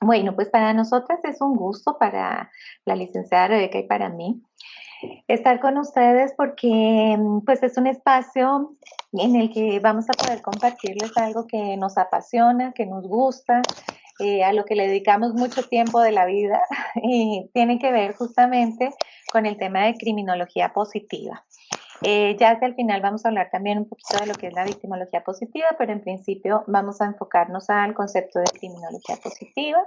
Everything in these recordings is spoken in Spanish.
Bueno, pues para nosotras es un gusto, para la licenciada Rebeca y para mí, estar con ustedes porque pues es un espacio en el que vamos a poder compartirles algo que nos apasiona, que nos gusta, a lo que le dedicamos mucho tiempo de la vida y tiene que ver justamente con el tema de criminología positiva. Ya hacia el final vamos a hablar también un poquito de lo que es la victimología positiva, pero en principio vamos a enfocarnos al concepto de criminología positiva.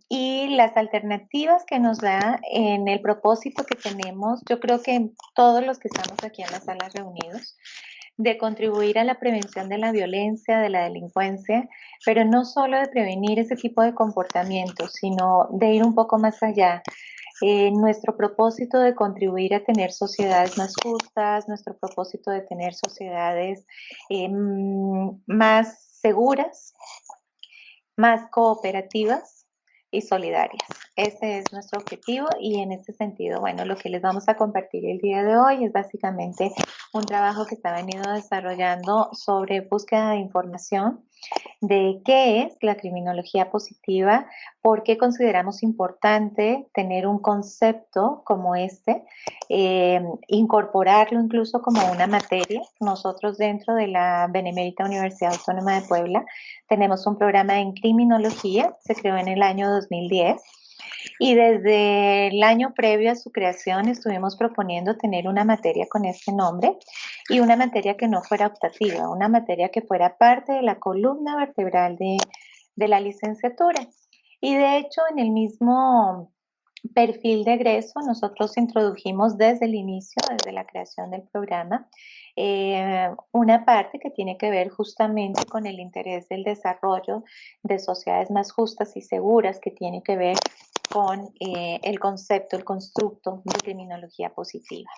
Y las alternativas que nos da en el propósito que tenemos, yo creo que todos los que estamos aquí en la sala reunidos, de contribuir a la prevención de la violencia, de la delincuencia, pero no solo de prevenir ese tipo de comportamientos, sino de ir un poco más allá. Nuestro propósito de contribuir a tener sociedades más justas, nuestro propósito de tener sociedades más seguras, más cooperativas y solidarias. Ese es nuestro objetivo y en este sentido, bueno, lo que les vamos a compartir el día de hoy es básicamente un trabajo que se ha venido desarrollando sobre búsqueda de información de qué es la criminología positiva, por qué consideramos importante tener un concepto como este, incorporarlo incluso como una materia. Nosotros dentro de la Benemérita Universidad Autónoma de Puebla tenemos un programa en criminología, se creó en el año 2010. Y desde el año previo a su creación estuvimos proponiendo tener una materia con este nombre y una materia que no fuera optativa, una materia que fuera parte de la columna vertebral de la licenciatura. Y de hecho, en el mismo perfil de egreso, nosotros introdujimos desde el inicio, desde la creación del programa, una parte que tiene que ver justamente con el interés del desarrollo de sociedades más justas y seguras, que tiene que ver con el concepto, el constructo de criminología positiva.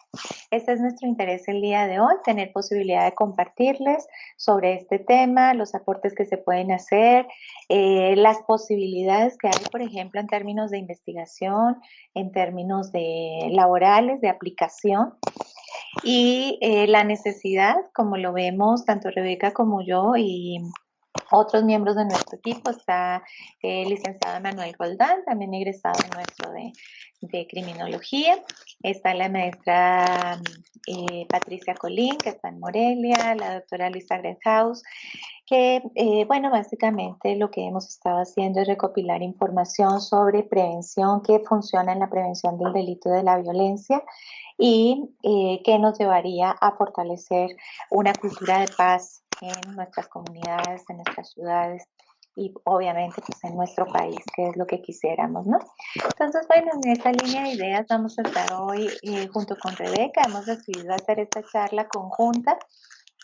Este es nuestro interés el día de hoy, tener posibilidad de compartirles sobre este tema, los aportes que se pueden hacer, las posibilidades que hay, por ejemplo, en términos de investigación, en términos de laborales, de aplicación, y la necesidad, como lo vemos tanto Rebeca como yo y otros miembros de nuestro equipo. Está el licenciado Manuel Roldán, también egresado nuestro de criminología. Está la maestra Patricia Colín, que está en Morelia, la doctora Luisa Greenhouse, que, bueno, básicamente lo que hemos estado haciendo es recopilar información sobre prevención, qué funciona en la prevención del delito de la violencia y qué nos llevaría a fortalecer una cultura de paz en nuestras comunidades, en nuestras ciudades y obviamente pues en nuestro país, que es lo que quisiéramos, ¿no? Entonces, bueno, en esta línea de ideas vamos a estar hoy junto con Rebeca. Hemos decidido hacer esta charla conjunta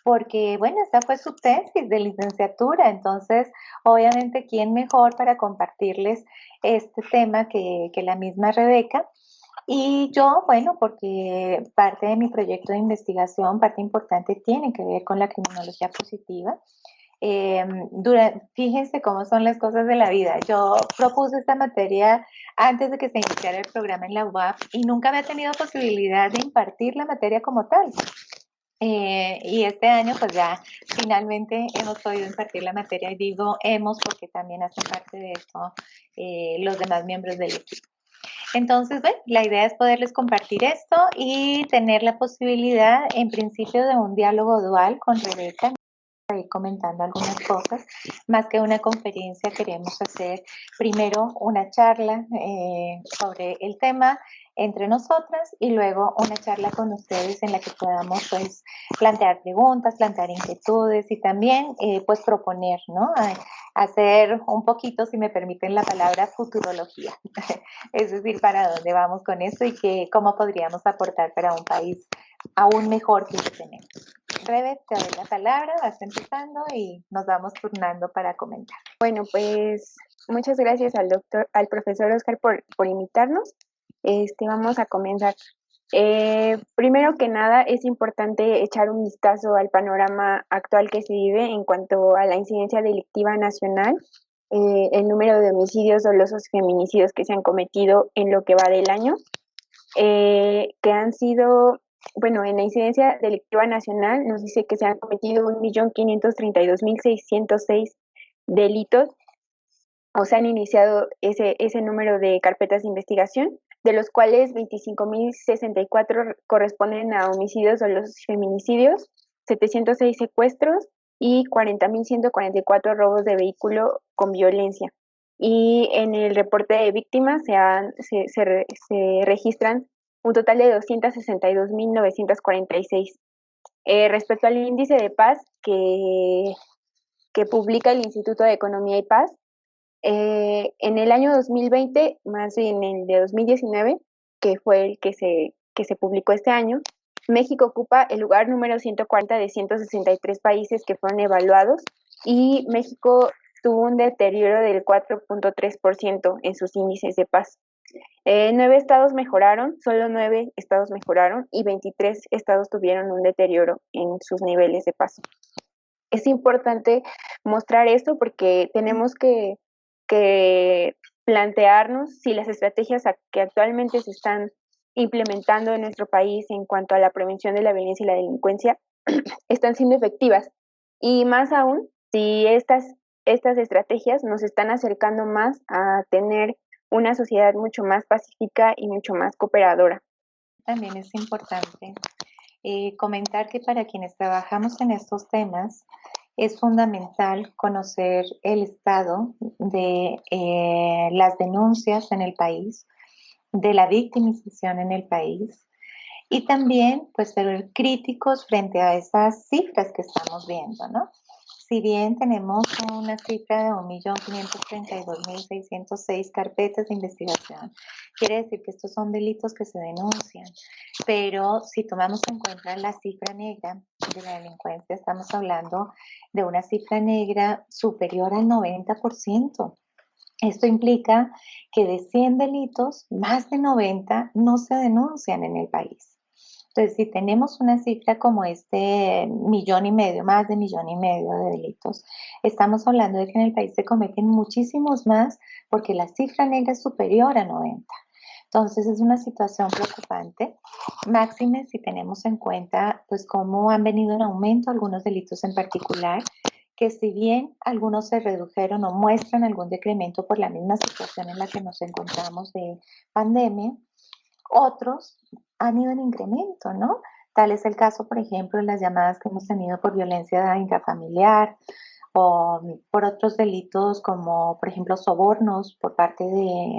porque, bueno, esta fue su tesis de licenciatura, entonces, obviamente, ¿quién mejor para compartirles este tema que la misma Rebeca? Y yo, bueno, porque parte de mi proyecto de investigación, parte importante, tiene que ver con la criminología positiva. Fíjense cómo son las cosas de la vida. Yo propuse esta materia antes de que se iniciara el programa en la UAP y nunca había tenido posibilidad de impartir la materia como tal. Y este año pues ya finalmente hemos podido impartir la materia y digo hemos porque también hacen parte de esto los demás miembros del equipo. Entonces, bueno, la idea es poderles compartir esto y tener la posibilidad en principio de un diálogo dual con Rebeca, ahí comentando algunas cosas. Más que una conferencia, queremos hacer primero una charla sobre el tema entre nosotras y luego una charla con ustedes en la que podamos pues plantear preguntas, plantear inquietudes y también pues proponer, ¿no? Hacer un poquito, si me permiten la palabra, futurología. Es decir, para dónde vamos con esto y cómo podríamos aportar para un país aún mejor que el que tenemos. Rebe, te doy la palabra, vas empezando y nos vamos turnando para comentar. Bueno, pues muchas gracias al profesor Oscar por invitarnos. Vamos a comenzar. Primero que nada, es importante echar un vistazo al panorama actual que se vive en cuanto a la incidencia delictiva nacional, el número de homicidios dolosos feminicidios que se han cometido en lo que va del año, que han sido, bueno, en la incidencia delictiva nacional nos dice que se han cometido 1.532.606 delitos o se han iniciado ese número de carpetas de investigación, de los cuales 25.064 corresponden a homicidios o los feminicidios, 706 secuestros y 40.144 robos de vehículo con violencia. Y en el reporte de víctimas se registran un total de 262.946. Respecto al índice de paz que publica el Instituto de Economía y Paz, en el año 2020, más bien en el de 2019, que fue el que se publicó este año, México ocupa el lugar número 140 de 163 países que fueron evaluados, y México tuvo un deterioro del 4.3% en sus índices de paz. 9 estados mejoraron, solo 9 estados mejoraron, y 23 estados tuvieron un deterioro en sus niveles de paz. Es importante mostrar esto porque tenemos que plantearnos si las estrategias que actualmente se están implementando en nuestro país en cuanto a la prevención de la violencia y la delincuencia están siendo efectivas, y más aún si estas estrategias nos están acercando más a tener una sociedad mucho más pacífica y mucho más cooperadora. También es importante comentar que para quienes trabajamos en estos temas es fundamental conocer el estado de las denuncias en el país, de la victimización en el país, y también pues ser críticos frente a esas cifras que estamos viendo, ¿no? Si bien tenemos una cifra de 1.532.606 carpetas de investigación, quiere decir que estos son delitos que se denuncian, pero si tomamos en cuenta la cifra negra de la delincuencia, estamos hablando de una cifra negra superior al 90%. Esto implica que de 100 delitos, más de 90 no se denuncian en el país. Entonces, si tenemos una cifra como este 1.500.000, más de 1.500.000 de delitos, estamos hablando de que en el país se cometen muchísimos más porque la cifra negra es superior a 90. Entonces, es una situación preocupante, máxime si tenemos en cuenta pues cómo han venido en aumento algunos delitos en particular, que si bien algunos se redujeron o muestran algún decremento por la misma situación en la que nos encontramos de pandemia, otros han ido en incremento, ¿no? Tal es el caso, por ejemplo, de las llamadas que hemos tenido por violencia intrafamiliar o por otros delitos como, por ejemplo, sobornos por parte de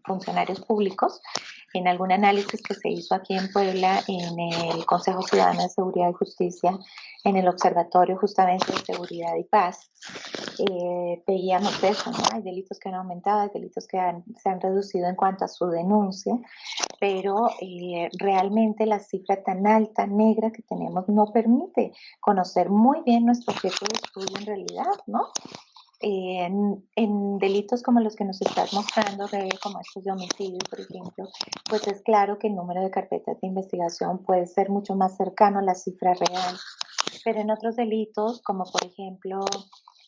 funcionarios públicos. En algún análisis que se hizo aquí en Puebla, en el Consejo Ciudadano de Seguridad y Justicia, en el Observatorio justamente de Seguridad y Paz, veíamos eso, ¿no? Hay delitos que han aumentado, hay delitos que se han reducido en cuanto a su denuncia, pero realmente la cifra tan alta, negra que tenemos no permite conocer muy bien nuestro objeto de estudio en realidad, ¿no? En delitos como los que nos estás mostrando, Rebe, como estos de homicidio, por ejemplo, pues es claro que el número de carpetas de investigación puede ser mucho más cercano a la cifra real, pero en otros delitos, como por ejemplo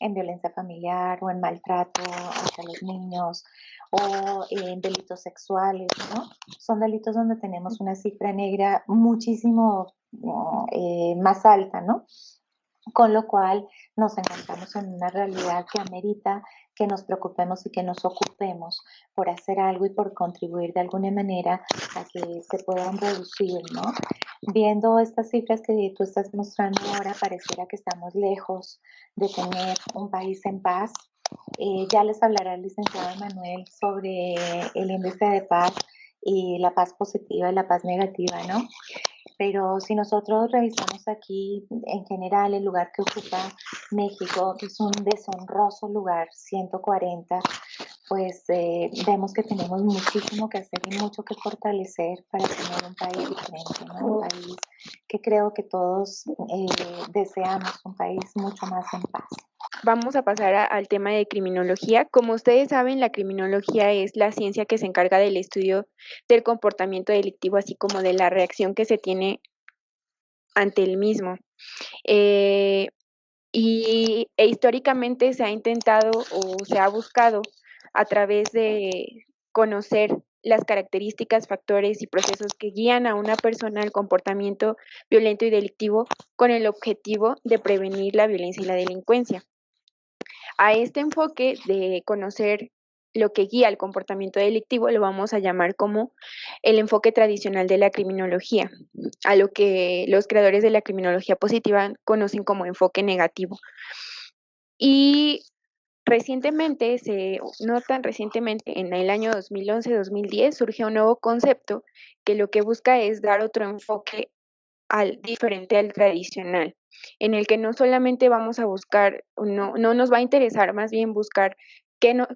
en violencia familiar o en maltrato hacia los niños o en delitos sexuales, ¿no? Son delitos donde tenemos una cifra negra muchísimo más alta, ¿no? Con lo cual nos encontramos en una realidad que amerita que nos preocupemos y que nos ocupemos por hacer algo y por contribuir de alguna manera a que se puedan reducir, ¿no? Viendo estas cifras que tú estás mostrando ahora, pareciera que estamos lejos de tener un país en paz. Ya les hablará el licenciado Manuel sobre el índice de paz y la paz positiva y la paz negativa, ¿no? Pero si nosotros revisamos aquí en general el lugar que ocupa México, que es un deshonroso lugar, 140, pues vemos que tenemos muchísimo que hacer y mucho que fortalecer para tener un país diferente, ¿no? Un país que creo que todos deseamos, un país mucho más en paz. Vamos a pasar al tema de criminología. Como ustedes saben, la criminología es la ciencia que se encarga del estudio del comportamiento delictivo, así como de la reacción que se tiene ante el mismo. Históricamente se ha intentado o se ha buscado a través de conocer las características, factores y procesos que guían a una persona al comportamiento violento y delictivo con el objetivo de prevenir la violencia y la delincuencia. A este enfoque de conocer lo que guía el comportamiento delictivo lo vamos a llamar como el enfoque tradicional de la criminología, a lo que los creadores de la criminología positiva conocen como enfoque negativo. Y recientemente, no tan recientemente, en el año 2011-2010, surge un nuevo concepto que lo que busca es dar otro enfoque diferente al tradicional, en el que no solamente vamos a buscar, no nos va a interesar más bien buscar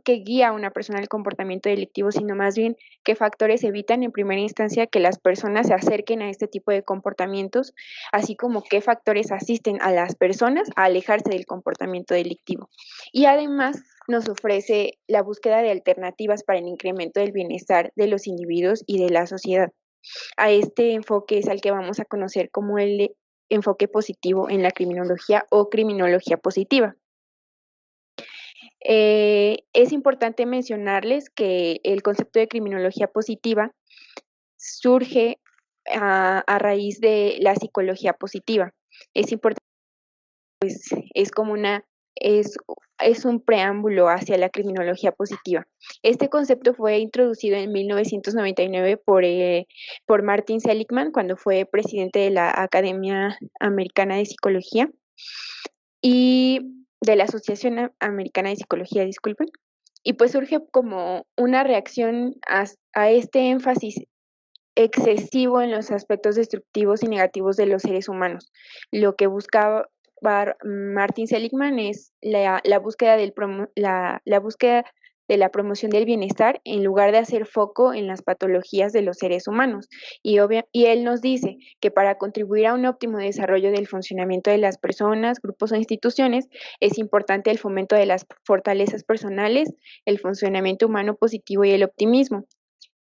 qué guía a una persona al comportamiento delictivo, sino más bien qué factores evitan en primera instancia que las personas se acerquen a este tipo de comportamientos, así como qué factores asisten a las personas a alejarse del comportamiento delictivo. Y además nos ofrece la búsqueda de alternativas para el incremento del bienestar de los individuos y de la sociedad. A este enfoque es al que vamos a conocer como el enfoque positivo en la criminología o criminología positiva. Es importante mencionarles que el concepto de criminología positiva surge a raíz de la psicología positiva. Es importante, pues, es como es un preámbulo hacia la criminología positiva. Este concepto fue introducido en 1999 por Martin Seligman cuando fue presidente de la Academia Americana de Psicología y de la Asociación Americana de Psicología, disculpen, y pues surge como una reacción a este énfasis excesivo en los aspectos destructivos y negativos de los seres humanos. Lo que buscaba Martin Seligman es la búsqueda la búsqueda de la promoción del bienestar en lugar de hacer foco en las patologías de los seres humanos. Y él nos dice que para contribuir a un óptimo desarrollo del funcionamiento de las personas, grupos o instituciones, es importante el fomento de las fortalezas personales, el funcionamiento humano positivo y el optimismo.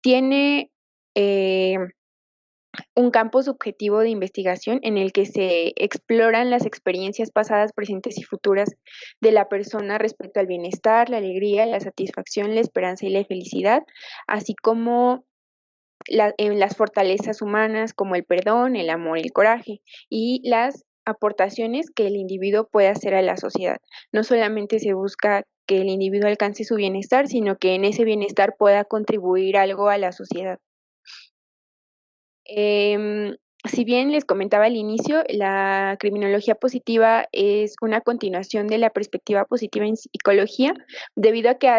Tiene eh, un campo subjetivo de investigación en el que se exploran las experiencias pasadas, presentes y futuras de la persona respecto al bienestar, la alegría, la satisfacción, la esperanza y la felicidad, así como en las fortalezas humanas como el perdón, el amor y el coraje, y las aportaciones que el individuo puede hacer a la sociedad. No solamente se busca que el individuo alcance su bienestar, sino que en ese bienestar pueda contribuir algo a la sociedad. Si bien les comentaba al inicio, la criminología positiva es una continuación de la perspectiva positiva en psicología, debido a que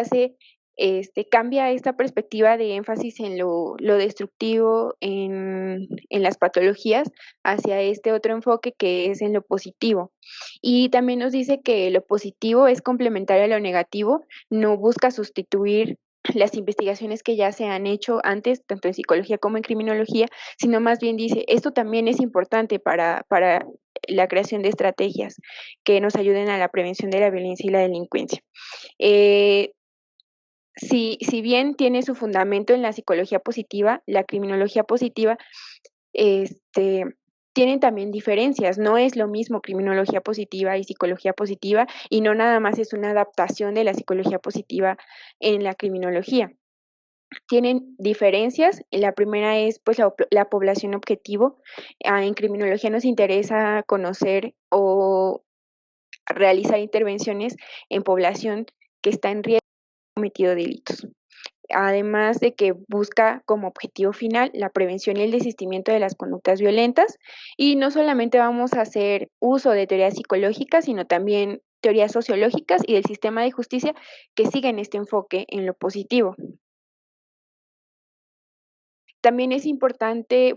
cambia esta perspectiva de énfasis en lo destructivo, en las patologías, hacia este otro enfoque que es en lo positivo. Y también nos dice que lo positivo es complementario a lo negativo, no busca sustituir las investigaciones que ya se han hecho antes, tanto en psicología como en criminología, sino más bien dice, esto también es importante para la creación de estrategias que nos ayuden a la prevención de la violencia y la delincuencia. Si bien tiene su fundamento en la psicología positiva, la criminología positiva tienen también diferencias. No es lo mismo criminología positiva y psicología positiva, y no nada más es una adaptación de la psicología positiva en la criminología. Tienen diferencias. La primera es pues la población objetivo. En criminología nos interesa conocer o realizar intervenciones en población que está en riesgo de cometido delitos. Además de que busca como objetivo final la prevención y el desistimiento de las conductas violentas, y no solamente vamos a hacer uso de teorías psicológicas, sino también teorías sociológicas y del sistema de justicia que siguen este enfoque en lo positivo. También es importante,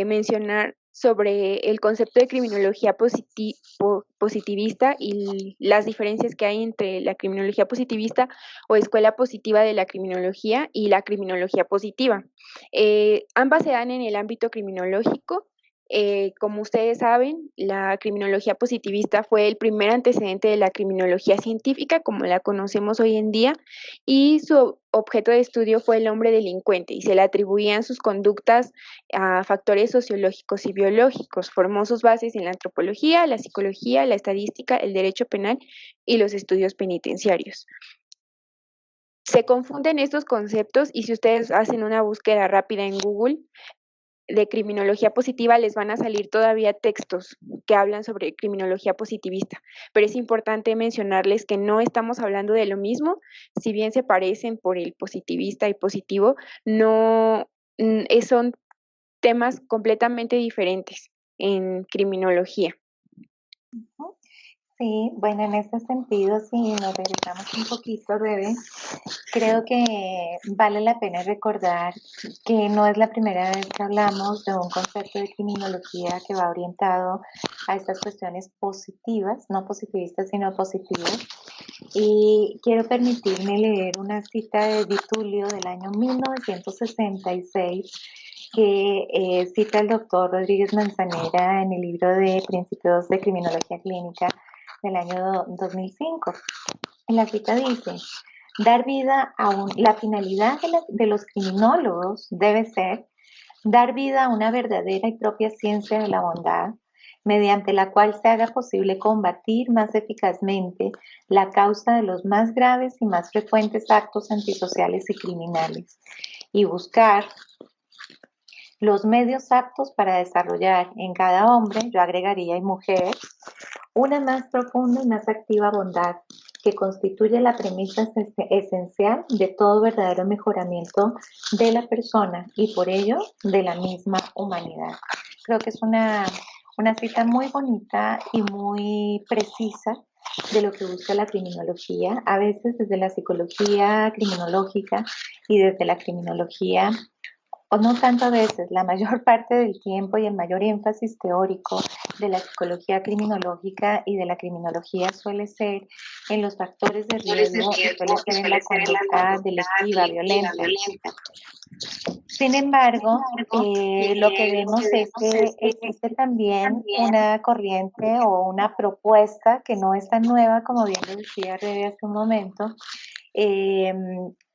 mencionar sobre el concepto de criminología positivista y las diferencias que hay entre la criminología positivista o escuela positiva de la criminología y la criminología positiva. Ambas se dan en el ámbito criminológico. Como ustedes saben, la criminología positivista fue el primer antecedente de la criminología científica, como la conocemos hoy en día, y su objeto de estudio fue el hombre delincuente, y se le atribuían sus conductas a factores sociológicos y biológicos. Formó sus bases en la antropología, la psicología, la estadística, el derecho penal y los estudios penitenciarios. Se confunden estos conceptos, y si ustedes hacen una búsqueda rápida en Google, de criminología positiva les van a salir todavía textos que hablan sobre criminología positivista, pero es importante mencionarles que no estamos hablando de lo mismo, si bien se parecen por el positivista y positivo, no son temas completamente diferentes en criminología. Sí, bueno, en ese sentido, si nos regresamos un poquito, Rebe, creo que vale la pena recordar que no es la primera vez que hablamos de un concepto de criminología que va orientado a estas cuestiones positivas, no positivistas, sino positivas. Y quiero permitirme leer una cita de Vitulio del año 1966 que cita el doctor Rodríguez Manzanera en el libro de Principios de Criminología Clínica del año 2005. En la cita dice, dar vida la finalidad de los criminólogos debe ser dar vida a una verdadera y propia ciencia de la bondad, mediante la cual se haga posible combatir más eficazmente la causa de los más graves y más frecuentes actos antisociales y criminales, y buscar los medios aptos para desarrollar en cada hombre, yo agregaría y mujer, una más profunda y más activa bondad, que constituye la premisa esencial de todo verdadero mejoramiento de la persona y por ello de la misma humanidad. Creo que es una cita muy bonita y muy precisa de lo que busca la criminología, a veces desde la psicología criminológica y desde la criminología, o no tanto a veces, la mayor parte del tiempo y el mayor énfasis teórico de la psicología criminológica y de la criminología suele ser en los factores de riesgo y suele ser en la conducta delictiva, violenta. Sin embargo, lo que vemos es que existe también una corriente o una propuesta que no es tan nueva, como bien lo decía Rebe hace un momento,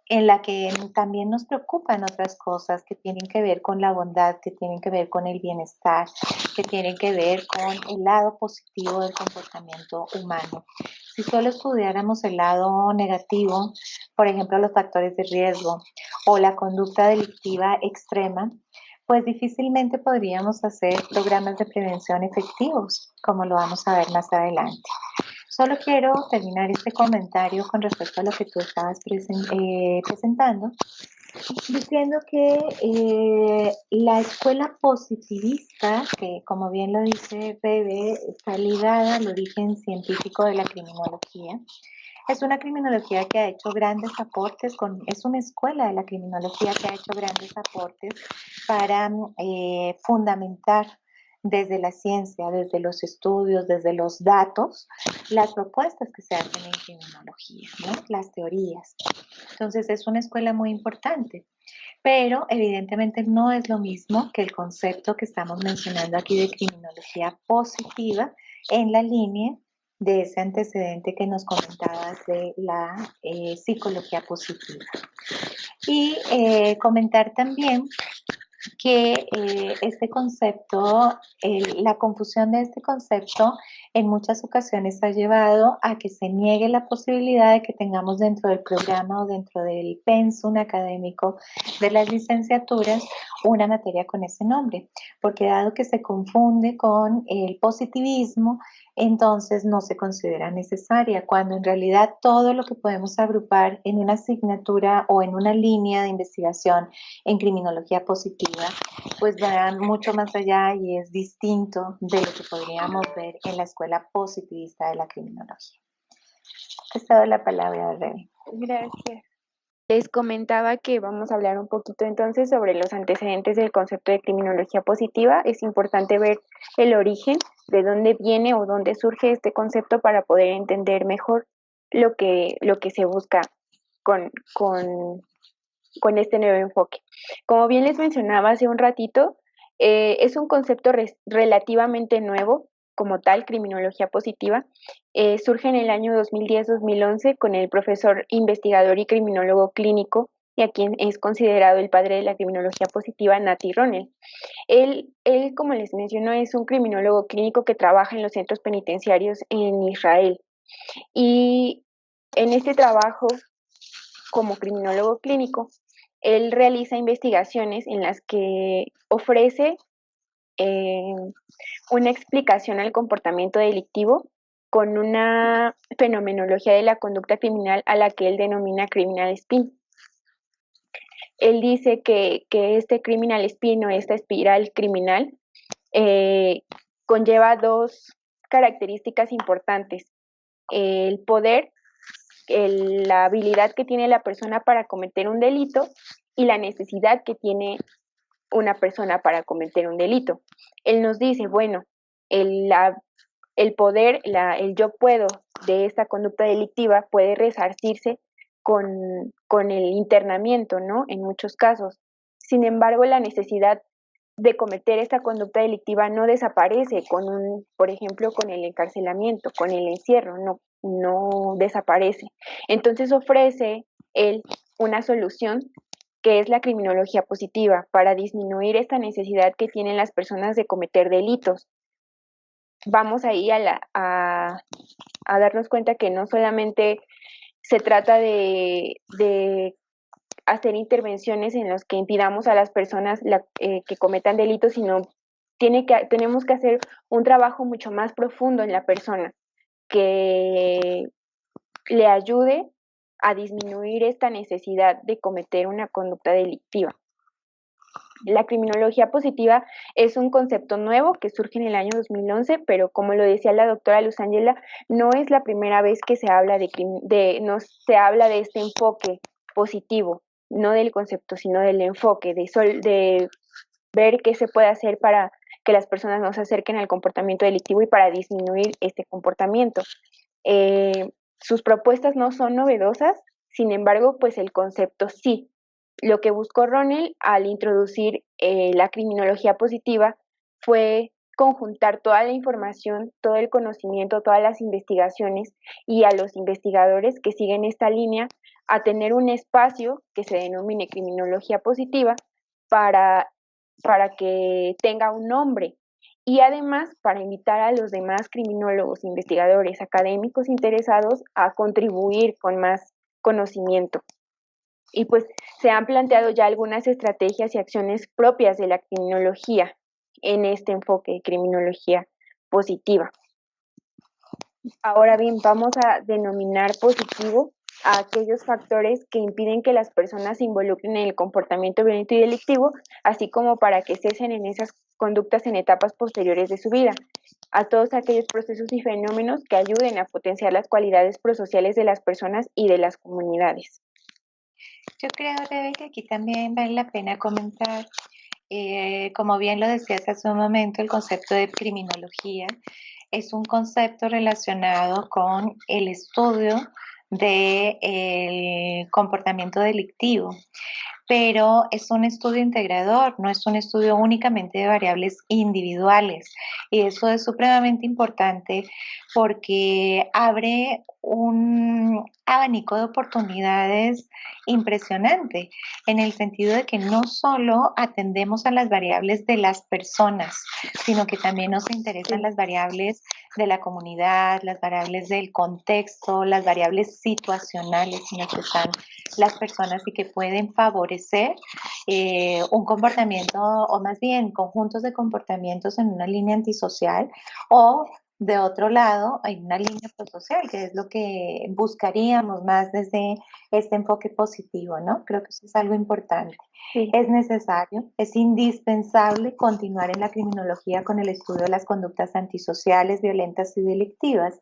en la que también nos preocupan otras cosas que tienen que ver con la bondad, que tienen que ver con el bienestar, que tienen que ver con el lado positivo del comportamiento humano. Si solo estudiáramos el lado negativo, por ejemplo, los factores de riesgo o la conducta delictiva extrema, pues difícilmente podríamos hacer programas de prevención efectivos, como lo vamos a ver más adelante. Solo quiero terminar este comentario con respecto a lo que tú estabas presentando, diciendo que la escuela positivista, que como bien lo dice Bebe, está ligada al origen científico de la criminología, es una criminología que ha hecho grandes aportes, es una escuela de la criminología que ha hecho grandes aportes para fundamentar desde la ciencia, desde los estudios, desde los datos, las propuestas que se hacen en criminología, ¿no? Las teorías. Entonces es una escuela muy importante, pero evidentemente no es lo mismo que el concepto que estamos mencionando aquí de criminología positiva en la línea de ese antecedente que nos comentabas de la psicología positiva. Y comentar también que este concepto, la confusión de este concepto en muchas ocasiones ha llevado a que se niegue la posibilidad de que tengamos dentro del programa o dentro del pensum académico de las licenciaturas una materia con ese nombre, porque dado que se confunde con el positivismo, entonces no se considera necesaria, cuando en realidad todo lo que podemos agrupar en una asignatura o en una línea de investigación en criminología positiva, pues va mucho más allá y es distinto de lo que podríamos ver en la escuela positivista de la criminología. Te cedo la palabra, Rebe. Gracias. Les comentaba que vamos a hablar un poquito entonces sobre los antecedentes del concepto de criminología positiva. Es importante ver el origen, de dónde viene o dónde surge este concepto para poder entender mejor lo que se busca con este nuevo enfoque. Como bien les mencionaba hace un ratito, es un concepto relativamente nuevo, como tal, criminología positiva. Surge en el año 2010-2011 con el profesor investigador y criminólogo clínico, y a quien es considerado el padre de la criminología positiva, Nati Ronel. Él, como les menciono, es un criminólogo clínico que trabaja en los centros penitenciarios en Israel. Y en este trabajo, como criminólogo clínico, él realiza investigaciones en las que ofrece eh, una explicación al comportamiento delictivo con una fenomenología de la conducta criminal a la que él denomina criminal spin. Él dice que este criminal spin o esta espiral criminal eh, conlleva dos características importantes: el poder, la habilidad que tiene la persona para cometer un delito y la necesidad que tiene una persona para cometer un delito. Él nos dice, bueno, el poder, el yo puedo de esta conducta delictiva puede resarcirse con el internamiento, ¿no? En muchos casos. Sin embargo, la necesidad de cometer esta conducta delictiva no desaparece por ejemplo, con el encarcelamiento, con el encierro, no desaparece. Entonces ofrece él una solución que es la criminología positiva para disminuir esta necesidad que tienen las personas de cometer delitos. Vamos ahí a darnos cuenta que no solamente se trata de hacer intervenciones en las que impidamos a las personas que cometan delitos, sino tenemos que hacer un trabajo mucho más profundo en la persona, que le ayude a disminuir esta necesidad de cometer una conducta delictiva. La criminología positiva es un concepto nuevo que surge en el año 2011, pero como lo decía la doctora Luz Ángela, no es la primera vez que se habla no se habla de este enfoque positivo, no del concepto, sino del enfoque, de ver qué se puede hacer para que las personas no se acerquen al comportamiento delictivo y para disminuir este comportamiento. Sus propuestas no son novedosas, sin embargo, pues el concepto sí. Lo que buscó Ronell al introducir la criminología positiva fue conjuntar toda la información, todo el conocimiento, todas las investigaciones y a los investigadores que siguen esta línea a tener un espacio que se denomine criminología positiva para, para que tenga un nombre y además para invitar a los demás criminólogos, investigadores, académicos interesados a contribuir con más conocimiento. Y pues se han planteado ya algunas estrategias y acciones propias de la criminología en este enfoque de criminología positiva. Ahora bien, vamos a denominar positivo a aquellos factores que impiden que las personas se involucren en el comportamiento violento y delictivo, así como para que cesen en esas conductas en etapas posteriores de su vida, a todos aquellos procesos y fenómenos que ayuden a potenciar las cualidades prosociales de las personas y de las comunidades. Yo creo, Rebe, que aquí también vale la pena comentar, como bien lo decías hace un momento, el concepto de criminología es un concepto relacionado con el estudio del comportamiento delictivo, pero es un estudio integrador, no es un estudio únicamente de variables individuales. Y eso es supremamente importante porque abre un abanico de oportunidades impresionante, en el sentido de que no solo atendemos a las variables de las personas, sino que también nos interesan las variables de la comunidad, las variables del contexto, las variables situacionales en las que están las personas y que pueden favorecer un comportamiento o más bien conjuntos de comportamientos en una línea antisocial o de otro lado hay una línea prosocial, que es lo que buscaríamos más desde este enfoque positivo, ¿no? Creo que eso es algo importante. Sí. Es necesario, es indispensable continuar en la criminología con el estudio de las conductas antisociales, violentas y delictivas,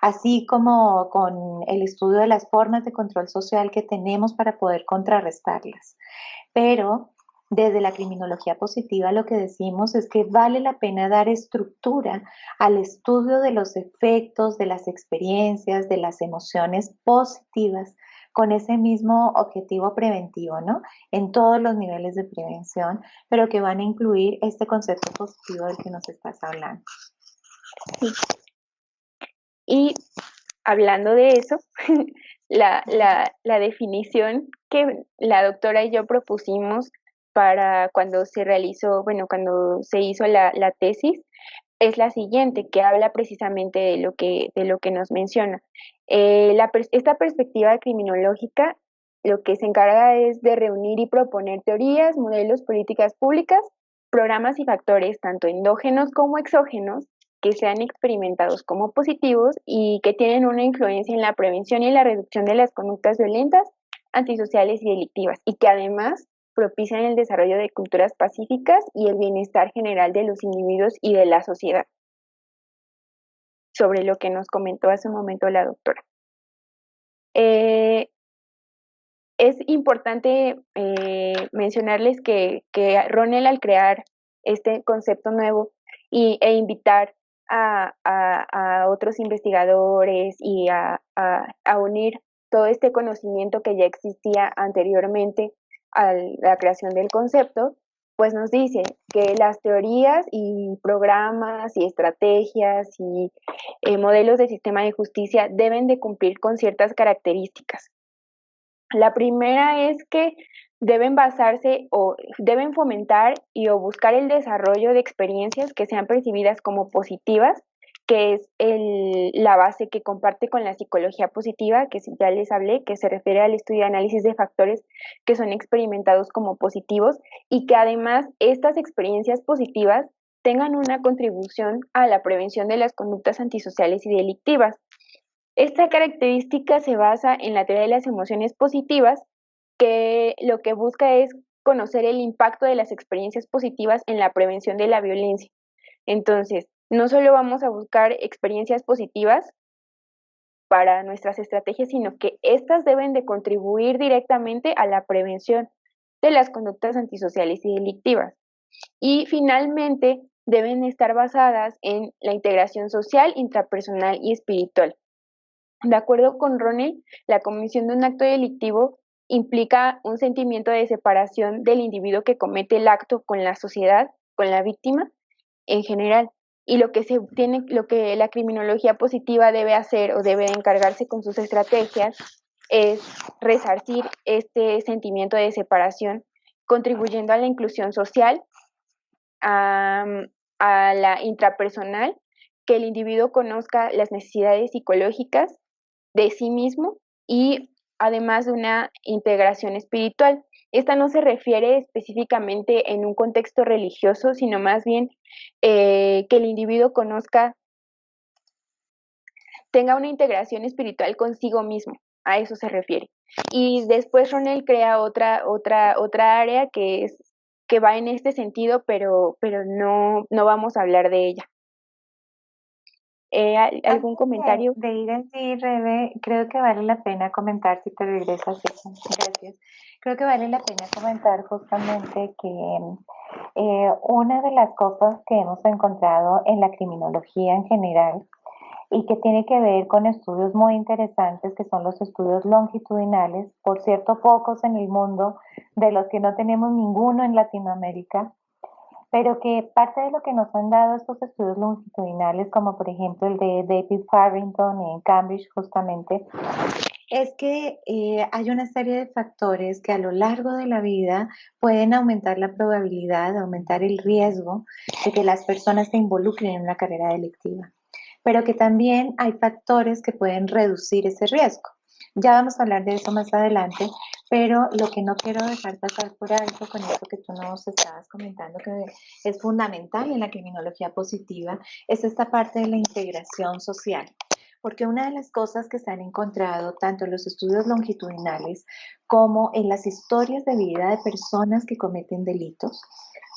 así como con el estudio de las formas de control social que tenemos para poder contrarrestarlas. Pero desde la criminología positiva lo que decimos es que vale la pena dar estructura al estudio de los efectos, de las experiencias, de las emociones positivas con ese mismo objetivo preventivo, ¿no? En todos los niveles de prevención, pero que van a incluir este concepto positivo del que nos estás hablando. Sí. Y hablando de eso, la definición que la doctora y yo propusimos para cuando se realizó, bueno, cuando se hizo la tesis, es la siguiente, que habla precisamente de lo que nos menciona. Esta perspectiva criminológica lo que se encarga es de reunir y proponer teorías, modelos, políticas públicas, programas y factores tanto endógenos como exógenos que sean experimentados como positivos y que tienen una influencia en la prevención y la reducción de las conductas violentas, antisociales y delictivas, y que además propician el desarrollo de culturas pacíficas y el bienestar general de los individuos y de la sociedad, sobre lo que nos comentó hace un momento la doctora. Es importante mencionarles que Ronel, al crear este concepto nuevo e invitar a otros investigadores y a unir todo este conocimiento que ya existía anteriormente a la creación del concepto, pues nos dice que las teorías y programas y estrategias y modelos de sistema de justicia deben de cumplir con ciertas características. La primera es que deben basarse o deben fomentar y o buscar el desarrollo de experiencias que sean percibidas como positivas, que es la base que comparte con la psicología positiva, que ya les hablé, que se refiere al estudio de análisis de factores que son experimentados como positivos y que además estas experiencias positivas tengan una contribución a la prevención de las conductas antisociales y delictivas. Esta característica se basa en la teoría de las emociones positivas, que lo que busca es conocer el impacto de las experiencias positivas en la prevención de la violencia. Entonces, no solo vamos a buscar experiencias positivas para nuestras estrategias, sino que éstas deben de contribuir directamente a la prevención de las conductas antisociales y delictivas. Y finalmente, deben estar basadas en la integración social, intrapersonal y espiritual. De acuerdo con Ronell, la comisión de un acto delictivo implica un sentimiento de separación del individuo que comete el acto con la sociedad, con la víctima en general. Y lo que la criminología positiva debe hacer o debe encargarse con sus estrategias es resarcir este sentimiento de separación, contribuyendo a la inclusión social, a, a la intrapersonal, que el individuo conozca las necesidades psicológicas de sí mismo y además de una integración espiritual. Esta no se refiere específicamente en un contexto religioso, sino más bien que el individuo tenga una integración espiritual consigo mismo. A eso se refiere. Y después Ronell crea otra área que va en este sentido, pero no vamos a hablar de ella. ¿Algún comentario? De ir así, Rebe, creo que vale la pena comentar, si te regresas, gracias. Creo que vale la pena comentar justamente que una de las cosas que hemos encontrado en la criminología en general y que tiene que ver con estudios muy interesantes que son los estudios longitudinales, por cierto, pocos en el mundo, de los que no tenemos ninguno en Latinoamérica, pero que parte de lo que nos han dado estos estudios longitudinales, como por ejemplo el de David Farrington en Cambridge justamente, es que hay una serie de factores que a lo largo de la vida pueden aumentar la probabilidad, aumentar el riesgo de que las personas se involucren en una carrera delictiva, pero que también hay factores que pueden reducir ese riesgo. Ya vamos a hablar de eso más adelante, pero lo que no quiero dejar pasar por alto con esto que tú nos estabas comentando, que es fundamental en la criminología positiva, es esta parte de la integración social. Porque una de las cosas que se han encontrado tanto en los estudios longitudinales como en las historias de vida de personas que cometen delitos,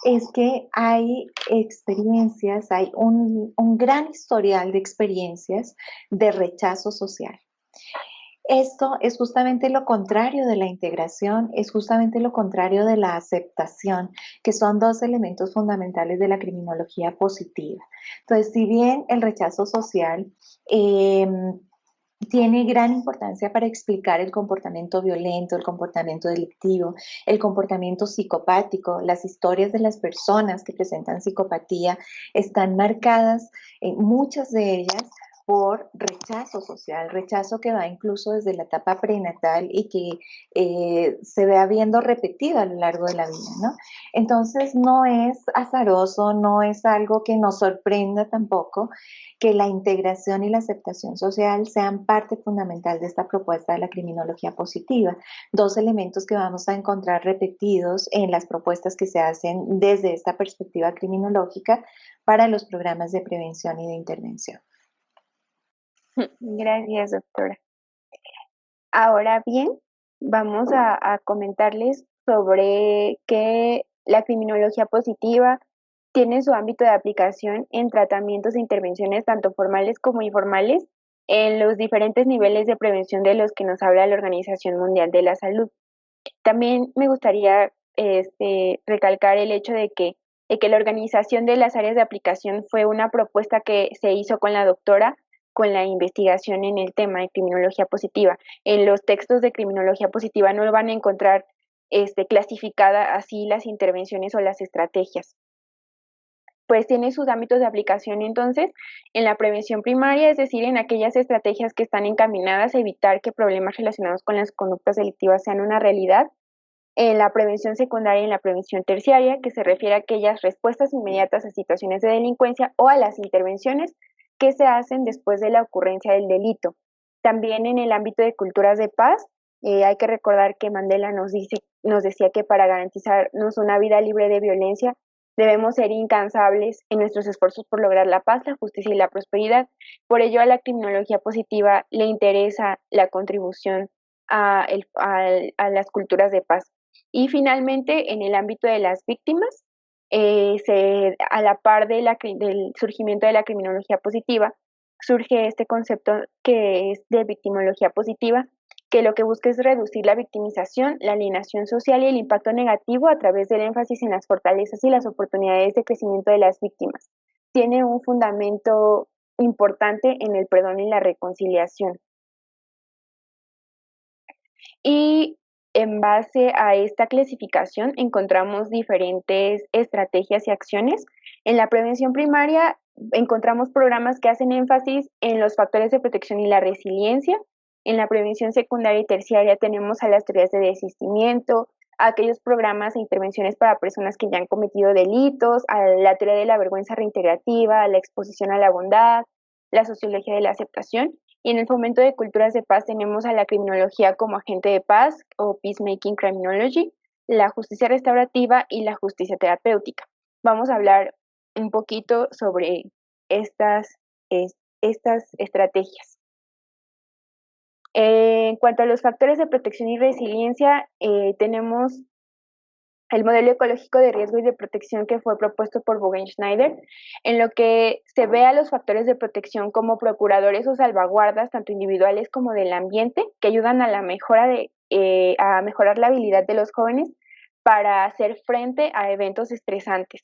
es que hay experiencias, hay un gran historial de experiencias de rechazo social. Esto es justamente lo contrario de la integración, es justamente lo contrario de la aceptación, que son dos elementos fundamentales de la criminología positiva. Entonces, si bien el rechazo social tiene gran importancia para explicar el comportamiento violento, el comportamiento delictivo, el comportamiento psicopático. Las historias de las personas que presentan psicopatía están marcadas, muchas de ellas, por rechazo social, rechazo que va incluso desde la etapa prenatal y que se ve habiendo repetido a lo largo de la vida, ¿no? Entonces no es azaroso, no es algo que nos sorprenda tampoco que la integración y la aceptación social sean parte fundamental de esta propuesta de la criminología positiva. Dos elementos que vamos a encontrar repetidos en las propuestas que se hacen desde esta perspectiva criminológica para los programas de prevención y de intervención. Gracias, doctora. Ahora bien, vamos a comentarles sobre que la criminología positiva tiene su ámbito de aplicación en tratamientos e intervenciones tanto formales como informales en los diferentes niveles de prevención de los que nos habla la Organización Mundial de la Salud. También me gustaría recalcar el hecho de que la organización de las áreas de aplicación fue una propuesta que se hizo con la doctora con la investigación en el tema de criminología positiva. En los textos de criminología positiva no van a encontrar clasificada así las intervenciones o las estrategias. Pues tiene sus ámbitos de aplicación entonces en la prevención primaria, es decir, en aquellas estrategias que están encaminadas a evitar que problemas relacionados con las conductas delictivas sean una realidad. En la prevención secundaria y en la prevención terciaria, que se refiere a aquellas respuestas inmediatas a situaciones de delincuencia o a las intervenciones que se hacen después de la ocurrencia del delito. También en el ámbito de culturas de paz, hay que recordar que Mandela nos decía que para garantizarnos una vida libre de violencia debemos ser incansables en nuestros esfuerzos por lograr la paz, la justicia y la prosperidad. Por ello, a la criminología positiva le interesa la contribución a las culturas de paz. Y finalmente, en el ámbito de las víctimas, a la par del surgimiento de la criminología positiva, surge este concepto que es de victimología positiva, que lo que busca es reducir la victimización, la alienación social y el impacto negativo a través del énfasis en las fortalezas y las oportunidades de crecimiento de las víctimas. Tiene un fundamento importante en el perdón y la reconciliación. Y en base a esta clasificación encontramos diferentes estrategias y acciones. En la prevención primaria encontramos programas que hacen énfasis en los factores de protección y la resiliencia. En la prevención secundaria y terciaria tenemos a las teorías de desistimiento, a aquellos programas e intervenciones para personas que ya han cometido delitos, a la teoría de la vergüenza reintegrativa, a la exposición a la bondad, la sociología de la aceptación. Y en el fomento de culturas de paz tenemos a la criminología como agente de paz o peacemaking criminology, la justicia restaurativa y la justicia terapéutica. Vamos a hablar un poquito sobre estas estrategias. En cuanto a los factores de protección y resiliencia, tenemos el modelo ecológico de riesgo y de protección que fue propuesto por Bogen-Schneider, en lo que se ve a los factores de protección como procuradores o salvaguardas, tanto individuales como del ambiente, que ayudan a la mejora a mejorar la habilidad de los jóvenes para hacer frente a eventos estresantes.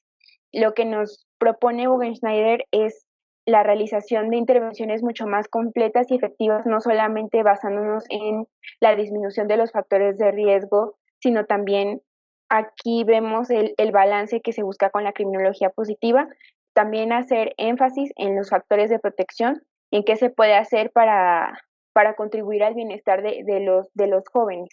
Lo que nos propone Bogen-Schneider es la realización de intervenciones mucho más completas y efectivas, no solamente basándonos en la disminución de los factores de riesgo, sino también aquí vemos el balance que se busca con la criminología positiva, también hacer énfasis en los factores de protección, en qué se puede hacer para contribuir al bienestar de los jóvenes.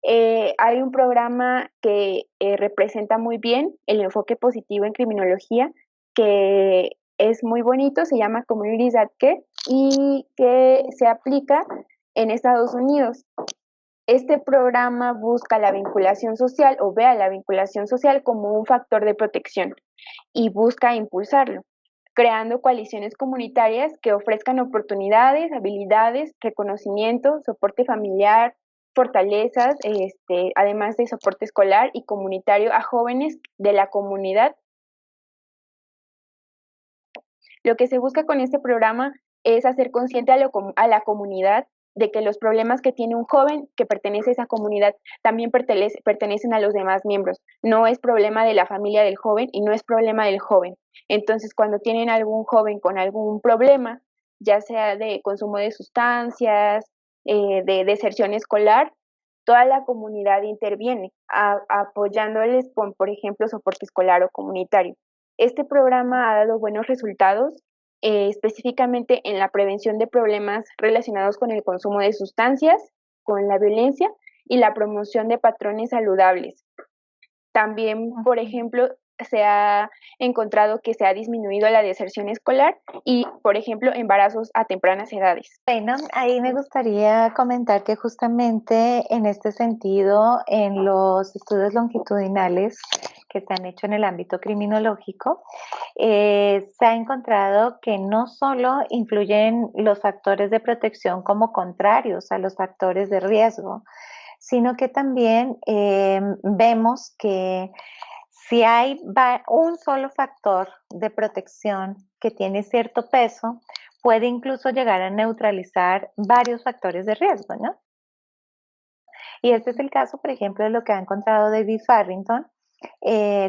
Hay un programa que representa muy bien el enfoque positivo en criminología, que es muy bonito, se llama Communities That Care y que se aplica en Estados Unidos. Este programa busca la vinculación social o ve a la vinculación social como un factor de protección y busca impulsarlo, creando coaliciones comunitarias que ofrezcan oportunidades, habilidades, reconocimiento, soporte familiar, fortalezas, además de soporte escolar y comunitario a jóvenes de la comunidad. Lo que se busca con este programa es hacer consciente a la comunidad de que los problemas que tiene un joven que pertenece a esa comunidad también pertenecen a los demás miembros. No es problema de la familia del joven y no es problema del joven. Entonces, cuando tienen algún joven con algún problema, ya sea de consumo de sustancias, de deserción escolar, toda la comunidad interviene apoyándoles con, por ejemplo, soporte escolar o comunitario. Este programa ha dado buenos resultados específicamente en la prevención de problemas relacionados con el consumo de sustancias, con la violencia y la promoción de patrones saludables. También, por ejemplo, se ha encontrado que se ha disminuido la deserción escolar y, por ejemplo, embarazos a tempranas edades. Bueno, ahí me gustaría comentar que justamente en este sentido, en los estudios longitudinales que se han hecho en el ámbito criminológico, se ha encontrado que no solo influyen los factores de protección como contrarios a los factores de riesgo, sino que también vemos que si hay un solo factor de protección que tiene cierto peso, puede incluso llegar a neutralizar varios factores de riesgo, ¿no? Y este es el caso, por ejemplo, de lo que ha encontrado David Farrington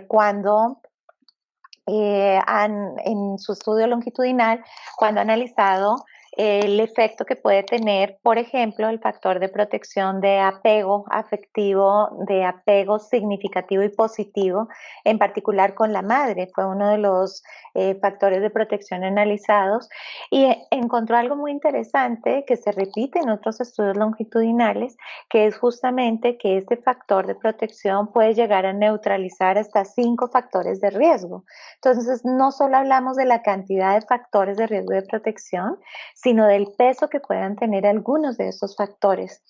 cuando en su estudio longitudinal, cuando ha analizado el efecto que puede tener, por ejemplo, el factor de protección de apego afectivo, de apego significativo y positivo, en particular con la madre, fue uno de los factores de protección analizados y encontró algo muy interesante que se repite en otros estudios longitudinales, que es justamente que este factor de protección puede llegar a neutralizar hasta 5 factores de riesgo. Entonces, no solo hablamos de la cantidad de factores de riesgo de protección, sino del peso que puedan tener algunos de esos factores.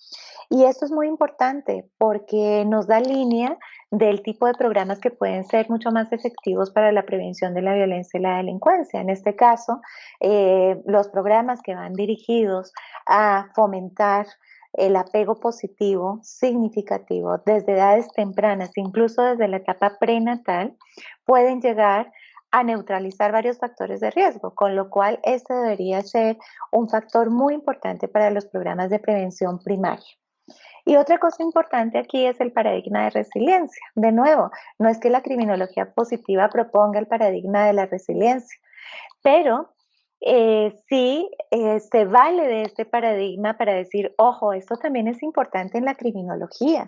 Y esto es muy importante porque nos da línea del tipo de programas que pueden ser mucho más efectivos para la prevención de la violencia y la delincuencia. En este caso, los programas que van dirigidos a fomentar el apego positivo significativo desde edades tempranas, incluso desde la etapa prenatal, pueden llegar a neutralizar varios factores de riesgo, con lo cual este debería ser un factor muy importante para los programas de prevención primaria. Y otra cosa importante aquí es el paradigma de resiliencia. De nuevo, no es que la criminología positiva proponga el paradigma de la resiliencia, pero sí se vale de este paradigma para decir, ojo, esto también es importante en la criminología.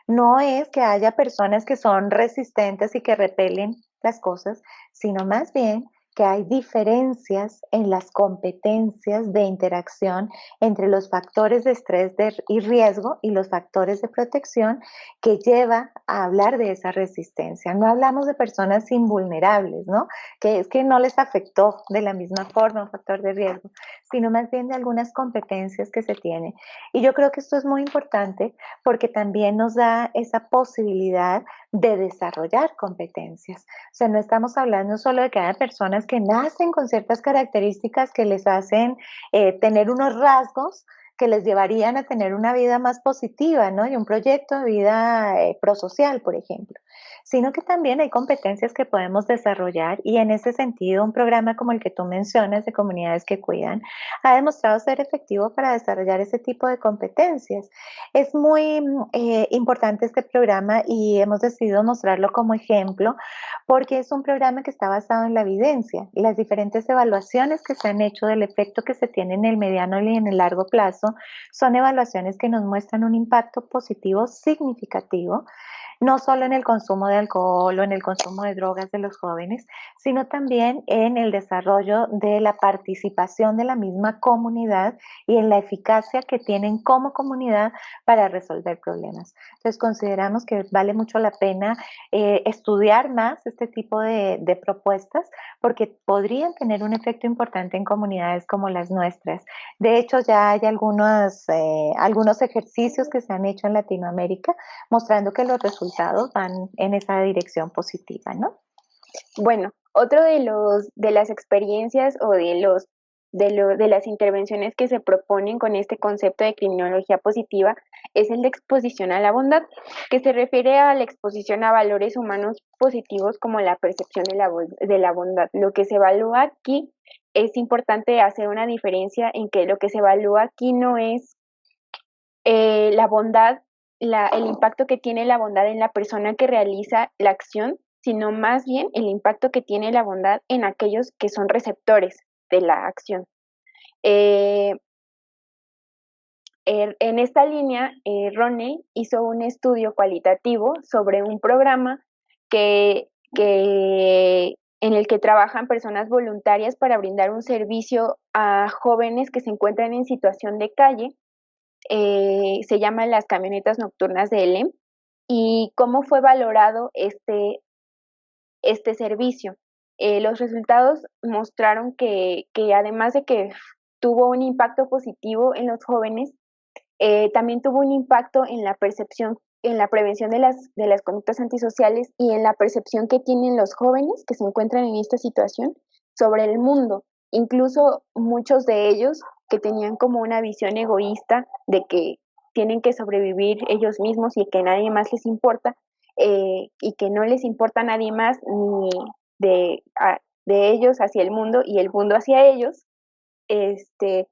No es que haya personas que son resistentes y que repelen las cosas, sino más bien que hay diferencias en las competencias de interacción entre los factores de estrés y riesgo y los factores de protección que lleva a hablar de esa resistencia. No hablamos de personas invulnerables, ¿no? Que es que no les afectó de la misma forma un factor de riesgo, sino más bien de algunas competencias que se tienen. Y yo creo que esto es muy importante porque también nos da esa posibilidad de desarrollar competencias. O sea, no estamos hablando solo de que haya personas que nacen con ciertas características que les hacen tener unos rasgos que les llevarían a tener una vida más positiva, ¿no? Y un proyecto de vida prosocial, por ejemplo, sino que también hay competencias que podemos desarrollar y en ese sentido un programa como el que tú mencionas de comunidades que cuidan ha demostrado ser efectivo para desarrollar ese tipo de competencias. Es muy importante este programa y hemos decidido mostrarlo como ejemplo porque es un programa que está basado en la evidencia y las diferentes evaluaciones que se han hecho del efecto que se tiene en el mediano y en el largo plazo son evaluaciones que nos muestran un impacto positivo significativo no solo en el consumo de alcohol o en el consumo de drogas de los jóvenes, sino también en el desarrollo de la participación de la misma comunidad y en la eficacia que tienen como comunidad para resolver problemas. Entonces consideramos que vale mucho la pena estudiar más este tipo de propuestas porque podrían tener un efecto importante en comunidades como las nuestras. De hecho, ya hay algunos ejercicios que se han hecho en Latinoamérica mostrando que los resultados van en esa dirección positiva, ¿no? Bueno, otro de las experiencias o de las intervenciones que se proponen con este concepto de criminología positiva es el de exposición a la bondad, que se refiere a la exposición a valores humanos positivos como la percepción de la bondad. Lo que se evalúa aquí es importante hacer una diferencia en que lo que se evalúa aquí no es la bondad, el impacto que tiene la bondad en la persona que realiza la acción, sino más bien el impacto que tiene la bondad en aquellos que son receptores de la acción. En esta línea, Roney hizo un estudio cualitativo sobre un programa que en el que trabajan personas voluntarias para brindar un servicio a jóvenes que se encuentran en situación de calle. Se llama las camionetas nocturnas de ELEM. ¿Y cómo fue valorado este servicio? Los resultados mostraron que además de que tuvo un impacto positivo en los jóvenes, también tuvo un impacto en la percepción, en la prevención de las conductas antisociales y en la percepción que tienen los jóvenes que se encuentran en esta situación sobre el mundo. Incluso muchos de ellos que tenían como una visión egoísta de que tienen que sobrevivir ellos mismos y que nadie más les importa, y que no les importa a nadie más ni de ellos hacia el mundo y el mundo hacia ellos. este,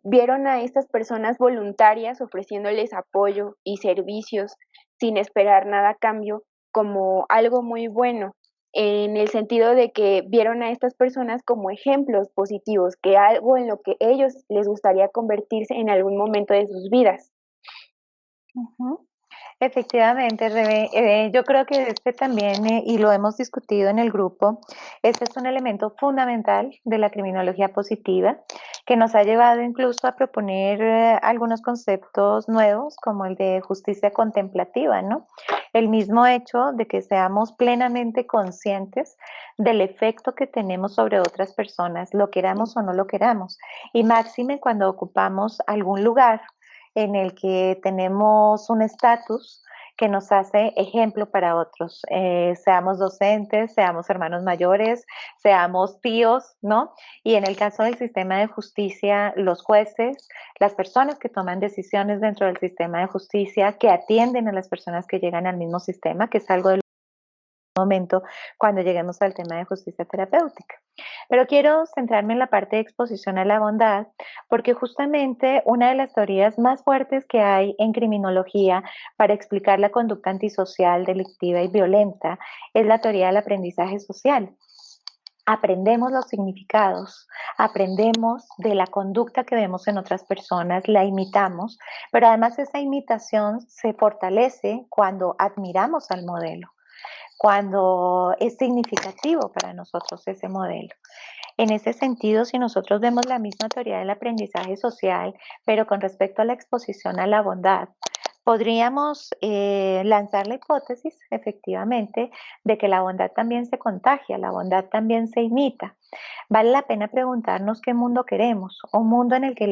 Vieron a estas personas voluntarias ofreciéndoles apoyo y servicios sin esperar nada a cambio como algo muy bueno, en el sentido de que vieron a estas personas como ejemplos positivos, que algo en lo que ellos les gustaría convertirse en algún momento de sus vidas. Ujú. Efectivamente, Rebe, yo creo que este también, y lo hemos discutido en el grupo, este es un elemento fundamental de la criminología positiva que nos ha llevado incluso a proponer algunos conceptos nuevos como el de justicia contemplativa, ¿no? El mismo hecho de que seamos plenamente conscientes del efecto que tenemos sobre otras personas, lo queramos o no lo queramos, y máxime cuando ocupamos algún lugar en el que tenemos un estatus que nos hace ejemplo para otros, seamos docentes, seamos hermanos mayores, seamos tíos, ¿no? Y en el caso del sistema de justicia, los jueces, las personas que toman decisiones dentro del sistema de justicia, que atienden a las personas que llegan al mismo sistema, que es algo de momento cuando lleguemos al tema de justicia terapéutica. Pero quiero centrarme en la parte de exposición a la bondad, porque justamente una de las teorías más fuertes que hay en criminología para explicar la conducta antisocial, delictiva y violenta es la teoría del aprendizaje social. Aprendemos los significados, aprendemos de la conducta que vemos en otras personas, la imitamos, pero además esa imitación se fortalece cuando admiramos al modelo, cuando es significativo para nosotros ese modelo. En ese sentido, si nosotros vemos la misma teoría del aprendizaje social, pero con respecto a la exposición a la bondad, podríamos lanzar la hipótesis, efectivamente, de que la bondad también se contagia, la bondad también se imita. Vale la pena preguntarnos qué mundo queremos, un mundo en el que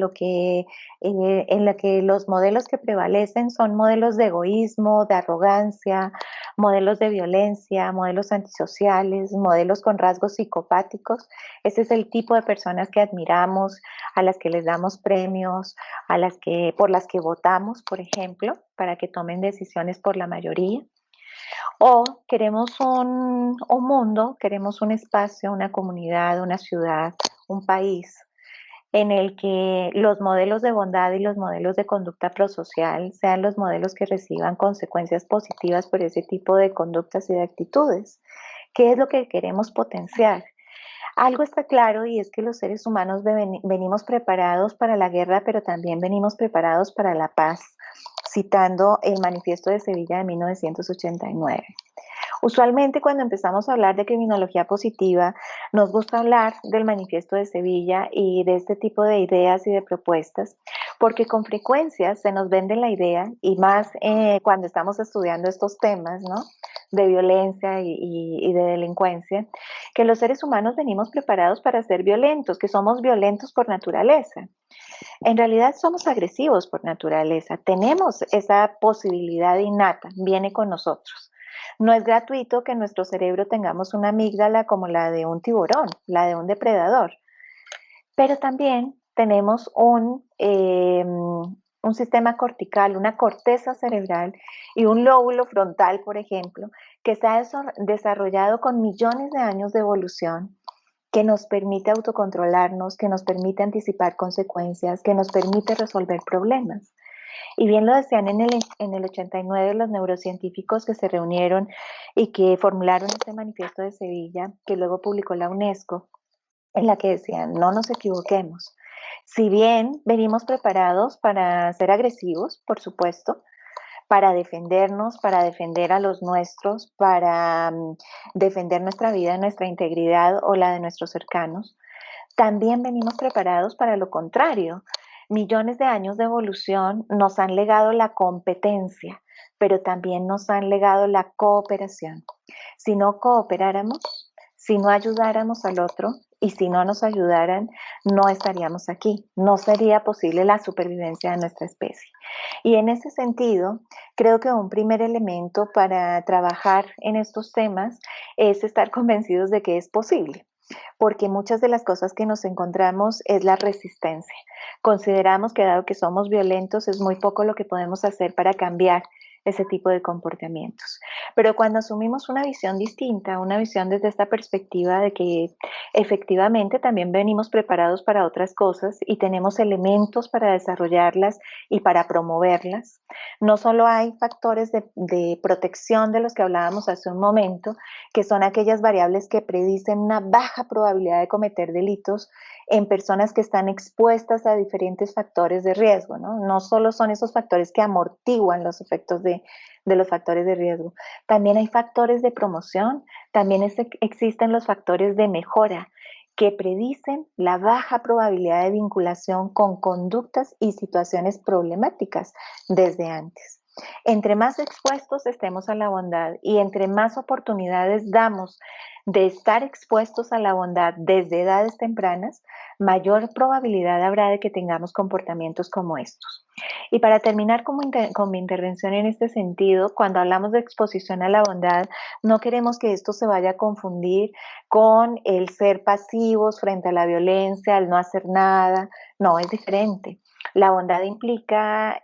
en el que los modelos que prevalecen son modelos de egoísmo, de arrogancia, modelos de violencia, modelos antisociales, modelos con rasgos psicopáticos. Ese es el tipo de personas que admiramos, a las que les damos premios, por las que votamos, por ejemplo, para que tomen decisiones por la mayoría. O queremos un mundo, queremos un espacio, una comunidad, una ciudad, un país en el que los modelos de bondad y los modelos de conducta prosocial sean los modelos que reciban consecuencias positivas por ese tipo de conductas y de actitudes. ¿Qué es lo que queremos potenciar? Algo está claro y es que los seres humanos venimos preparados para la guerra, pero también venimos preparados para la paz, citando el Manifiesto de Sevilla de 1989. Usualmente cuando empezamos a hablar de criminología positiva, nos gusta hablar del Manifiesto de Sevilla y de este tipo de ideas y de propuestas, porque con frecuencia se nos vende la idea, y más cuando estamos estudiando estos temas, ¿no? De violencia y de delincuencia, que los seres humanos venimos preparados para ser violentos, que somos violentos por naturaleza. En realidad somos agresivos por naturaleza, tenemos esa posibilidad innata, viene con nosotros. No es gratuito que en nuestro cerebro tengamos una amígdala como la de un tiburón, la de un depredador, pero también tenemos un sistema cortical, una corteza cerebral y un lóbulo frontal, por ejemplo, que se ha desarrollado con millones de años de evolución, que nos permite autocontrolarnos, que nos permite anticipar consecuencias, que nos permite resolver problemas. Y bien lo decían en el 89 los neurocientíficos que se reunieron y que formularon este manifiesto de Sevilla, que luego publicó la UNESCO, en la que decían, no nos equivoquemos. Si bien venimos preparados para ser agresivos, por supuesto, para defendernos, para defender a los nuestros, para defender nuestra vida, nuestra integridad o la de nuestros cercanos. También venimos preparados para lo contrario. Millones de años de evolución nos han legado la competencia, pero también nos han legado la cooperación. Si no cooperáramos, si no ayudáramos al otro y si no nos ayudaran, no estaríamos aquí. No sería posible la supervivencia de nuestra especie. Y en ese sentido, creo que un primer elemento para trabajar en estos temas es estar convencidos de que es posible, porque muchas de las cosas que nos encontramos es la resistencia. Consideramos que dado que somos violentos es muy poco lo que podemos hacer para cambiar ese tipo de comportamientos. Pero cuando asumimos una visión distinta, una visión desde esta perspectiva de que efectivamente también venimos preparados para otras cosas y tenemos elementos para desarrollarlas y para promoverlas, no solo hay factores de protección de los que hablábamos hace un momento, que son aquellas variables que predicen una baja probabilidad de cometer delitos en personas que están expuestas a diferentes factores de riesgo, ¿no? No solo son esos factores que amortiguan los efectos de los factores de riesgo, también hay factores de promoción, también existen los factores de mejora que predicen la baja probabilidad de vinculación con conductas y situaciones problemáticas desde antes. Entre más expuestos estemos a la bondad y entre más oportunidades damos de estar expuestos a la bondad desde edades tempranas, mayor probabilidad habrá de que tengamos comportamientos como estos. Y para terminar con mi intervención en este sentido, cuando hablamos de exposición a la bondad, no queremos que esto se vaya a confundir con el ser pasivos frente a la violencia, el no hacer nada. No, es diferente. La bondad implica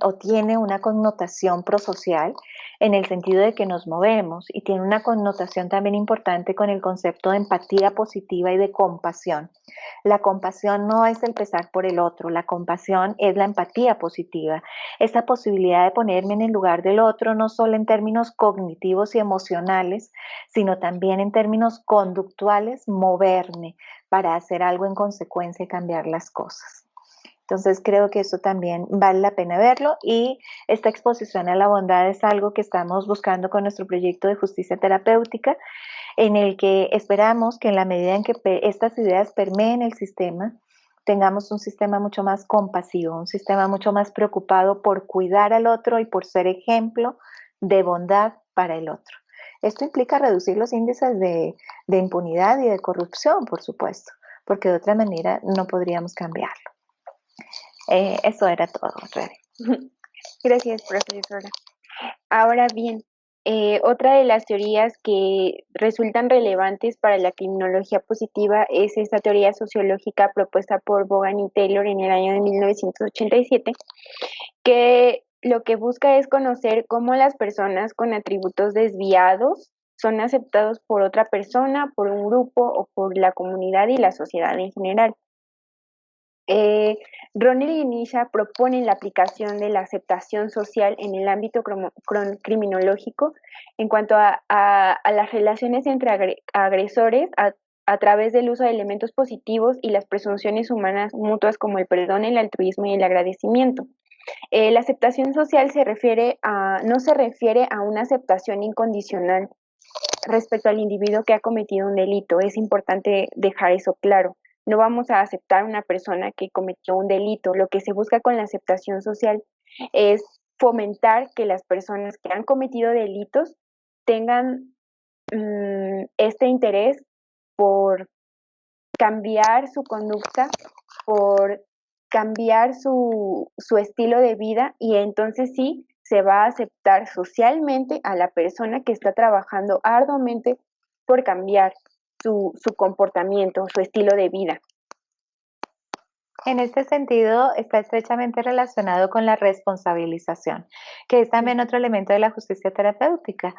o tiene una connotación prosocial en el sentido de que nos movemos y tiene una connotación también importante con el concepto de empatía positiva y de compasión. La compasión no es el pesar por el otro, la compasión es la empatía positiva, esa posibilidad de ponerme en el lugar del otro no solo en términos cognitivos y emocionales, sino también en términos conductuales, moverme para hacer algo en consecuencia y cambiar las cosas. Entonces creo que eso también vale la pena verlo y esta exposición a la bondad es algo que estamos buscando con nuestro proyecto de justicia terapéutica, en el que esperamos que en la medida en que estas ideas permeen el sistema, tengamos un sistema mucho más compasivo, un sistema mucho más preocupado por cuidar al otro y por ser ejemplo de bondad para el otro. Esto implica reducir los índices de impunidad y de corrupción, por supuesto, porque de otra manera no podríamos cambiarlo. Eso era todo, Rebe. Gracias, profesora. Ahora bien, otra de las teorías que resultan relevantes para la criminología positiva es esta teoría sociológica propuesta por Vaughan y Taylor en el año de 1987, que lo que busca es conocer cómo las personas con atributos desviados son aceptados por otra persona, por un grupo o por la comunidad y la sociedad en general. Ronner y Nisha proponen la aplicación de la aceptación social en el ámbito criminológico en cuanto a las relaciones entre agresores a través del uso de elementos positivos y las presunciones humanas mutuas como el perdón, el altruismo y el agradecimiento. La aceptación social no se refiere a una aceptación incondicional respecto al individuo que ha cometido un delito. Es importante dejar eso claro. No vamos a aceptar a una persona que cometió un delito. Lo que se busca con la aceptación social es fomentar que las personas que han cometido delitos tengan este interés por cambiar su conducta, por cambiar su estilo de vida, y entonces sí se va a aceptar socialmente a la persona que está trabajando arduamente por cambiar su comportamiento, su estilo de vida. En este sentido, está estrechamente relacionado con la responsabilización, que es también otro elemento de la justicia terapéutica.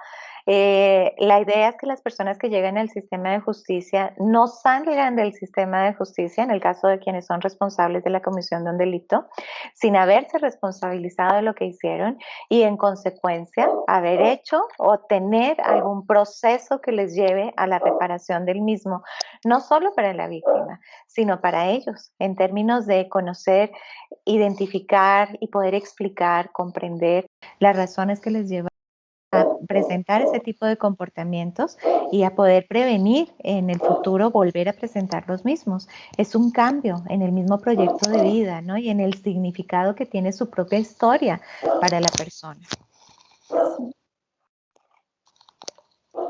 La idea es que las personas que llegan al sistema de justicia no salgan del sistema de justicia, en el caso de quienes son responsables de la comisión de un delito, sin haberse responsabilizado de lo que hicieron y en consecuencia haber hecho o tener algún proceso que les lleve a la reparación del mismo, no solo para la víctima, sino para ellos, en términos de conocer, identificar y poder explicar, comprender las razones que les llevan a presentar ese tipo de comportamientos y a poder prevenir en el futuro volver a presentar los mismos. Es un cambio en el mismo proyecto de vida, ¿no? Y en el significado que tiene su propia historia para la persona.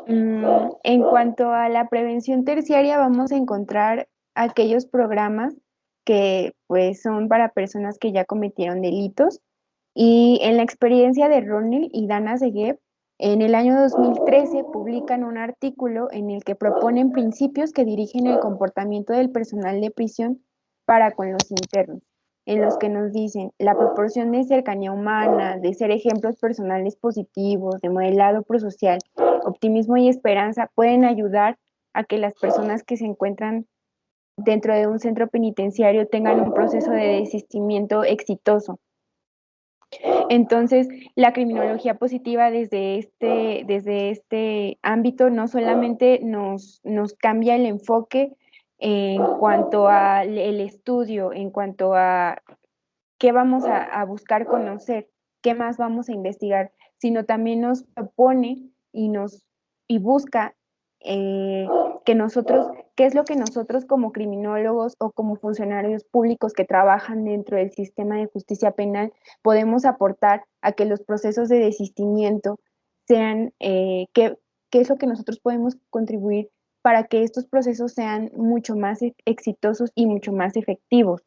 En cuanto a la prevención terciaria, vamos a encontrar aquellos programas que pues son para personas que ya cometieron delitos. Y en la experiencia de Ronil y Dana Segev, en el año 2013 publican un artículo en el que proponen principios que dirigen el comportamiento del personal de prisión para con los internos, en los que nos dicen la proporción de cercanía humana, de ser ejemplos personales positivos, de modelado prosocial, optimismo y esperanza pueden ayudar a que las personas que se encuentran dentro de un centro penitenciario tengan un proceso de desistimiento exitoso. Entonces, la criminología positiva desde este ámbito no solamente nos cambia el enfoque en cuanto al estudio, en cuanto a qué vamos a buscar conocer, qué más vamos a investigar, sino también nos propone y busca que nosotros, qué es lo que nosotros como criminólogos o como funcionarios públicos que trabajan dentro del sistema de justicia penal podemos aportar a que los procesos de desistimiento sean, qué es lo que nosotros podemos contribuir para que estos procesos sean mucho más exitosos y mucho más efectivos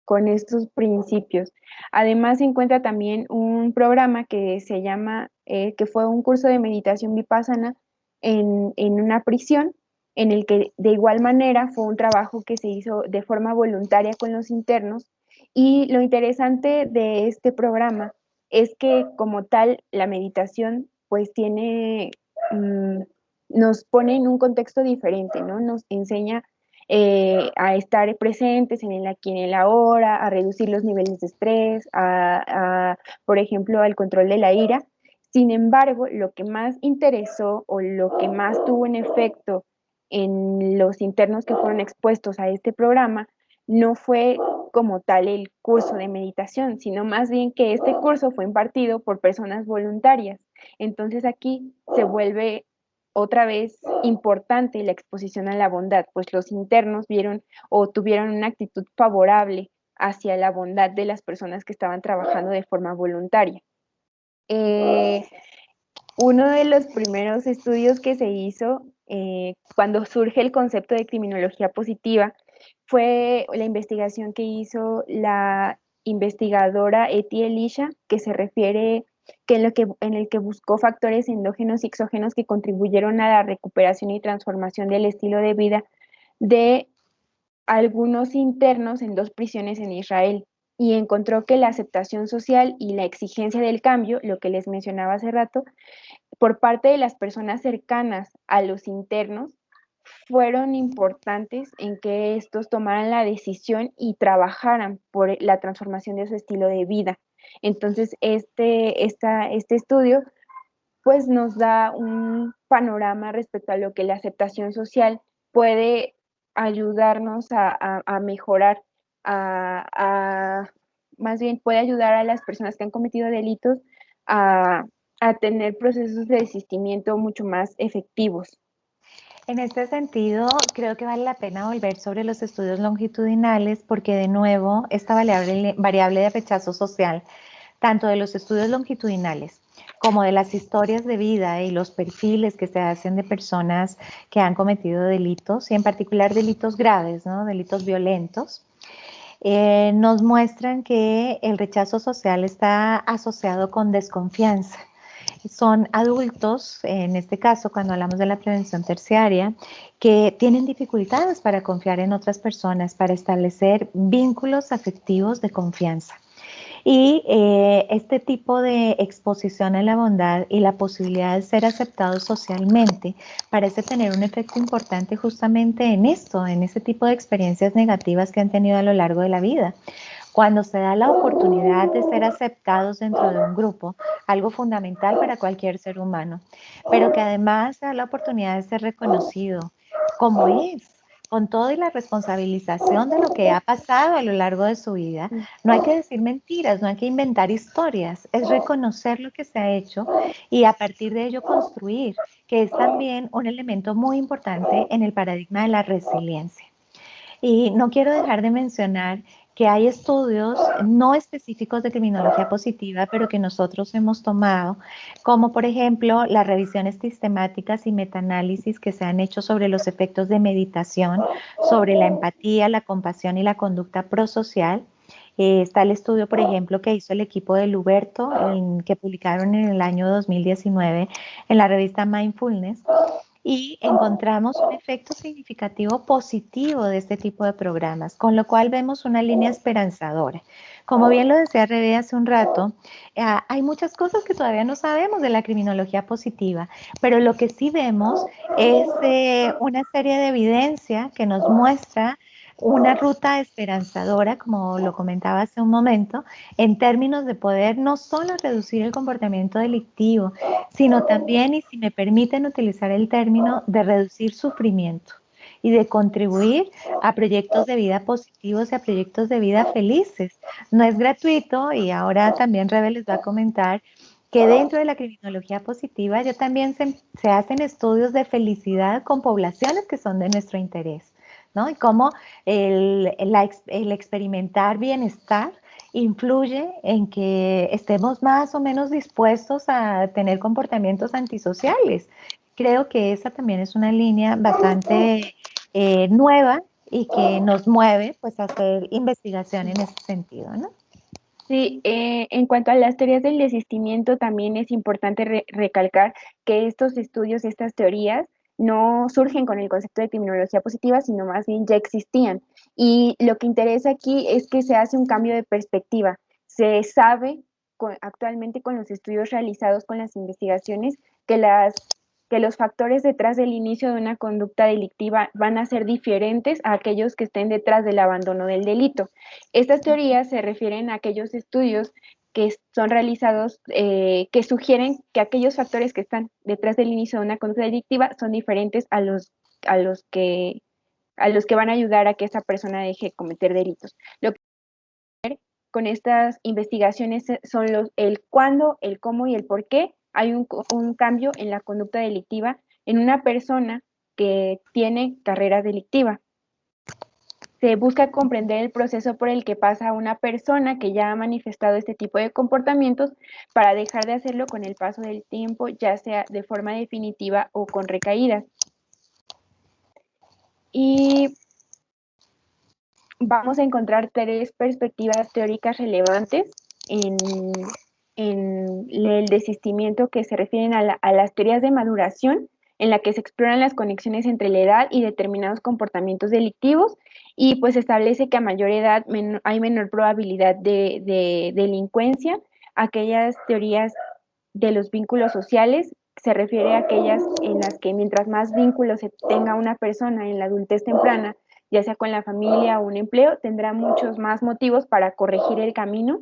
con estos principios. Además, se encuentra también un programa que se llama, que fue un curso de meditación vipassana en una prisión, en el que de igual manera fue un trabajo que se hizo de forma voluntaria con los internos. Y lo interesante de este programa es que como tal la meditación pues tiene, nos pone en un contexto diferente, ¿no? Nos enseña a estar presentes en el aquí y en el ahora, a reducir los niveles de estrés, por ejemplo, al control de la ira. Sin embargo, lo que más interesó o lo que más tuvo un efecto en los internos que fueron expuestos a este programa no fue como tal el curso de meditación, sino más bien que este curso fue impartido por personas voluntarias. Entonces aquí se vuelve otra vez importante la exposición a la bondad, pues los internos vieron o tuvieron una actitud favorable hacia la bondad de las personas que estaban trabajando de forma voluntaria. Uno de los primeros estudios que se hizo cuando surge el concepto de criminología positiva fue la investigación que hizo la investigadora Eti Elisha, que se refiere en el que buscó factores endógenos y exógenos que contribuyeron a la recuperación y transformación del estilo de vida de algunos internos en 2 prisiones en Israel y encontró que la aceptación social y la exigencia del cambio, lo que les mencionaba hace rato, por parte de las personas cercanas a los internos, fueron importantes en que estos tomaran la decisión y trabajaran por la transformación de su estilo de vida. Entonces, este estudio pues nos da un panorama respecto a lo que la aceptación social puede ayudarnos a mejorar, más bien puede ayudar a las personas que han cometido delitos a, a tener procesos de desistimiento mucho más efectivos. En este sentido, creo que vale la pena volver sobre los estudios longitudinales porque de nuevo esta variable de rechazo social, tanto de los estudios longitudinales como de las historias de vida y los perfiles que se hacen de personas que han cometido delitos y en particular delitos graves, ¿no? Delitos violentos, nos muestran que el rechazo social está asociado con desconfianza. Son adultos, en este caso cuando hablamos de la prevención terciaria, que tienen dificultades para confiar en otras personas, para establecer vínculos afectivos de confianza. Y este tipo de exposición a la bondad y la posibilidad de ser aceptados socialmente parece tener un efecto importante justamente en esto, en ese tipo de experiencias negativas que han tenido a lo largo de la vida. Cuando se da la oportunidad de ser aceptados dentro de un grupo, algo fundamental para cualquier ser humano, pero que además se da la oportunidad de ser reconocido como es, con todo y la responsabilización de lo que ha pasado a lo largo de su vida. No hay que decir mentiras, no hay que inventar historias, es reconocer lo que se ha hecho y a partir de ello construir, que es también un elemento muy importante en el paradigma de la resiliencia. Y no quiero dejar de mencionar que hay estudios no específicos de criminología positiva, pero que nosotros hemos tomado, como por ejemplo las revisiones sistemáticas y metaanálisis que se han hecho sobre los efectos de meditación, sobre la empatía, la compasión y la conducta prosocial. Está el estudio, por ejemplo, que hizo el equipo de Luberto, que publicaron en el año 2019 en la revista Mindfulness, y encontramos un efecto significativo positivo de este tipo de programas, con lo cual vemos una línea esperanzadora. Como bien lo decía Rebe hace un rato, hay muchas cosas que todavía no sabemos de la criminología positiva, pero lo que sí vemos es una serie de evidencia que nos muestra una ruta esperanzadora, como lo comentaba hace un momento, en términos de poder no solo reducir el comportamiento delictivo, sino también, y si me permiten utilizar el término, de reducir sufrimiento y de contribuir a proyectos de vida positivos y a proyectos de vida felices. No es gratuito y ahora también Rebe les va a comentar que dentro de la criminología positiva ya también se hacen estudios de felicidad con poblaciones que son de nuestro interés, ¿no? Y cómo el experimentar bienestar influye en que estemos más o menos dispuestos a tener comportamientos antisociales. Creo que esa también es una línea bastante nueva y que nos mueve pues a hacer investigación en ese sentido, ¿no? Sí, en cuanto a las teorías del desistimiento, también es importante recalcar que estos estudios y estas teorías no surgen con el concepto de criminología positiva, sino más bien ya existían. Y lo que interesa aquí es que se hace un cambio de perspectiva. Se sabe actualmente con los estudios realizados, con las investigaciones, que que los factores detrás del inicio de una conducta delictiva van a ser diferentes a aquellos que estén detrás del abandono del delito. Estas teorías se refieren a aquellos estudios que son realizados, que sugieren que aquellos factores que están detrás del inicio de una conducta delictiva son diferentes a los que, a los que van a ayudar a que esa persona deje de cometer delitos. Lo que con estas investigaciones son el cuándo, el cómo y el por qué hay un cambio en la conducta delictiva en una persona que tiene carrera delictiva. Se busca comprender el proceso por el que pasa una persona que ya ha manifestado este tipo de comportamientos para dejar de hacerlo con el paso del tiempo, ya sea de forma definitiva o con recaídas. Y vamos a encontrar tres perspectivas teóricas relevantes en el desistimiento, que se refieren a las teorías de maduración, en la que se exploran las conexiones entre la edad y determinados comportamientos delictivos, y pues establece que a mayor edad hay menor probabilidad de delincuencia. Aquellas teorías de los vínculos sociales se refiere a aquellas en las que mientras más vínculos se tenga una persona en la adultez temprana, ya sea con la familia o un empleo, tendrá muchos más motivos para corregir el camino.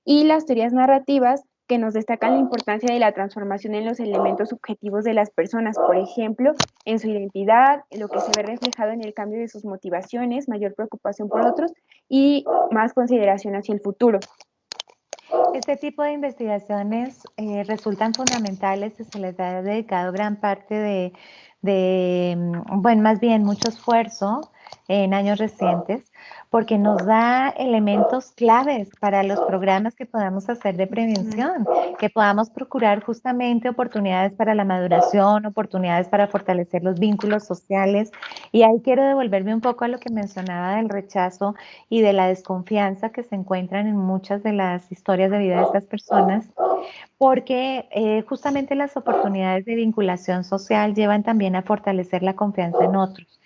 Y las teorías narrativas, que nos destacan la importancia de la transformación en los elementos subjetivos de las personas, por ejemplo, en su identidad, en lo que se ve reflejado en el cambio de sus motivaciones, mayor preocupación por otros y más consideración hacia el futuro. Este tipo de investigaciones resultan fundamentales y se les ha dedicado gran parte bueno, más bien mucho esfuerzo en años recientes, porque nos da elementos claves para los programas que podamos hacer de prevención, que podamos procurar justamente oportunidades para la maduración, oportunidades para fortalecer los vínculos sociales. Y ahí quiero devolverme un poco a lo que mencionaba del rechazo y de la desconfianza que se encuentran en muchas de las historias de vida de estas personas, porque justamente las oportunidades de vinculación social llevan también a fortalecer la confianza en otros.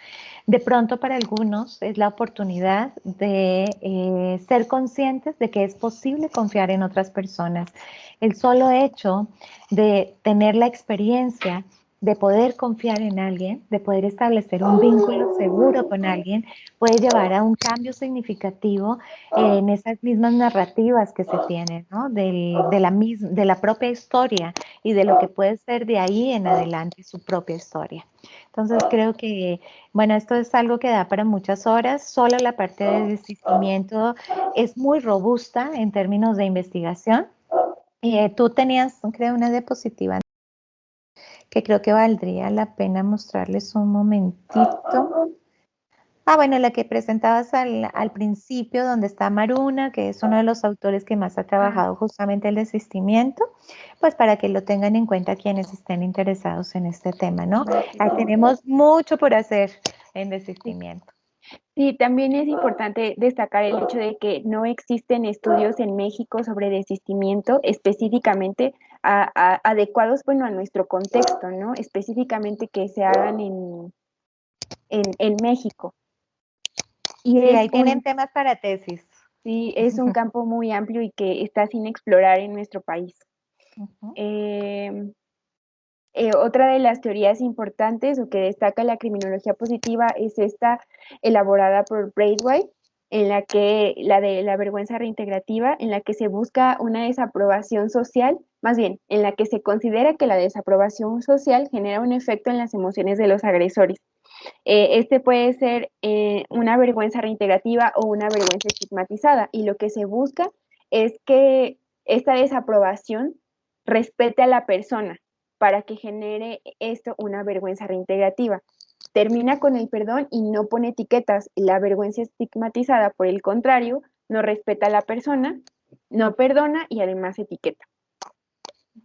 De pronto para algunos es la oportunidad de ser conscientes de que es posible confiar en otras personas. El solo hecho de tener la experiencia de poder confiar en alguien, de poder establecer un vínculo seguro con alguien, puede llevar a un cambio significativo en esas mismas narrativas que se tienen, ¿no? De la propia historia y de lo que puede ser de ahí en adelante su propia historia. Entonces creo que, bueno, esto es algo que da para muchas horas. Solo la parte de desistimiento es muy robusta en términos de investigación. Tú tenías, creo, una diapositiva que creo que valdría la pena mostrarles un momentito. Ah, bueno, la que presentabas al principio, donde está Maruna, que es uno de los autores que más ha trabajado justamente el desistimiento, pues para que lo tengan en cuenta quienes estén interesados en este tema, ¿no? Ahí tenemos mucho por hacer en desistimiento. Sí, también es importante destacar el hecho de que no existen estudios en México sobre desistimiento específicamente adecuados, bueno, a nuestro contexto, ¿no? Específicamente que se hagan en México. Y Sí, es ahí tienen temas para tesis. sí, es un campo muy amplio y que está sin explorar en nuestro país. Ujú. Otra de las teorías importantes o que destaca la criminología positiva es esta elaborada por Braithwaite, en la que la de la vergüenza reintegrativa, en la que se busca una desaprobación social, más bien, en la que se considera que la desaprobación social genera un efecto en las emociones de los agresores. Este puede ser una vergüenza reintegrativa o una vergüenza estigmatizada, y lo que se busca es que esta desaprobación respete a la persona para que genere esto una vergüenza reintegrativa. Termina con el perdón y no pone etiquetas. La vergüenza estigmatizada, por el contrario, no respeta a la persona, no perdona y además etiqueta.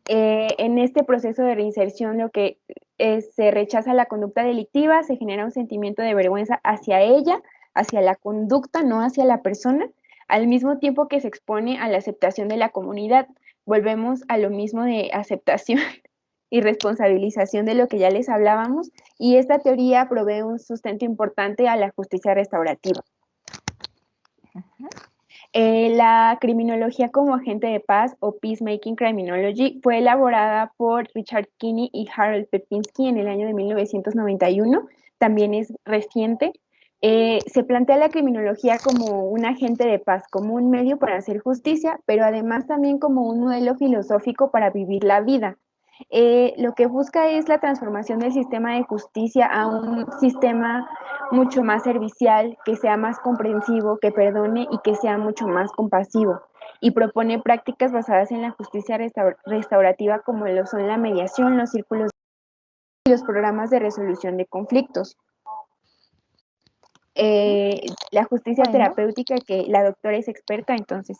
En este proceso de reinserción lo que se rechaza la conducta delictiva, se genera un sentimiento de vergüenza hacia ella, hacia la conducta, no hacia la persona, al mismo tiempo que se expone a la aceptación de la comunidad. Volvemos a lo mismo de aceptación y responsabilización de lo que ya les hablábamos, y esta teoría provee un sustento importante a la justicia restaurativa. La criminología como agente de paz o Peacemaking Criminology fue elaborada por Richard Kinney y Harold Pepinski en el año de 1991, también es reciente. Se plantea la criminología como un agente de paz, como un medio para hacer justicia, pero además también como un modelo filosófico para vivir la vida. Lo que busca es la transformación del sistema de justicia a un sistema mucho más servicial, que sea más comprensivo, que perdone y que sea mucho más compasivo. Y propone prácticas basadas en la justicia restaurativa como lo son la mediación, los círculos y los programas de resolución de conflictos. La justicia Bueno, terapéutica, que la doctora es experta, entonces.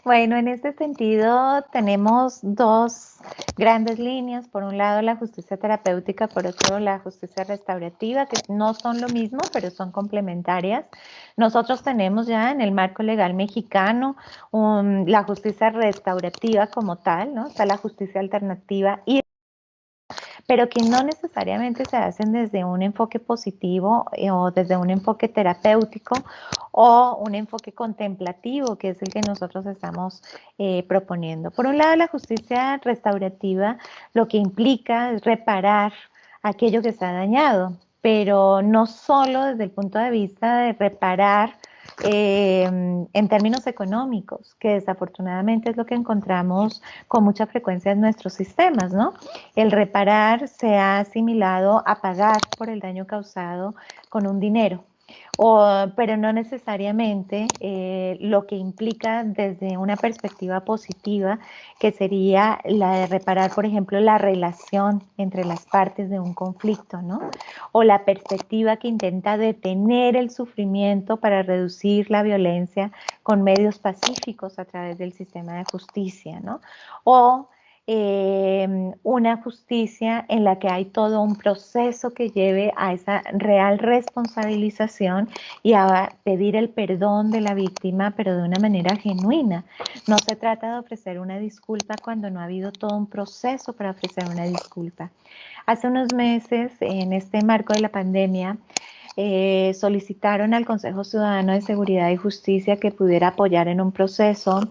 bueno, en este sentido tenemos dos grandes líneas. Por un lado, la justicia terapéutica, por otro, la justicia restaurativa, que no son lo mismo, pero son complementarias. Nosotros tenemos ya en el marco legal mexicano la justicia restaurativa como tal, ¿no? Está la justicia alternativa y pero que no necesariamente se hacen desde un enfoque positivo o desde un enfoque terapéutico o un enfoque contemplativo, que es el que nosotros estamos proponiendo. Por un lado, la justicia restaurativa lo que implica es reparar aquello que se ha dañado, pero no solo desde el punto de vista de reparar en términos económicos, que desafortunadamente es lo que encontramos con mucha frecuencia en nuestros sistemas, ¿no? El reparar se ha asimilado a pagar por el daño causado con un dinero. Pero no necesariamente lo que implica desde una perspectiva positiva, que sería la de reparar, por ejemplo, la relación entre las partes de un conflicto, ¿no? O la perspectiva que intenta detener el sufrimiento para reducir la violencia con medios pacíficos a través del sistema de justicia, ¿no? O una justicia en la que hay todo un proceso que lleve a esa real responsabilización y a pedir el perdón de la víctima, pero de una manera genuina. No se trata de ofrecer una disculpa cuando no ha habido todo un proceso para ofrecer una disculpa. Hace unos meses, en este marco de la pandemia, solicitaron al Consejo Ciudadano de Seguridad y Justicia que pudiera apoyar en un proceso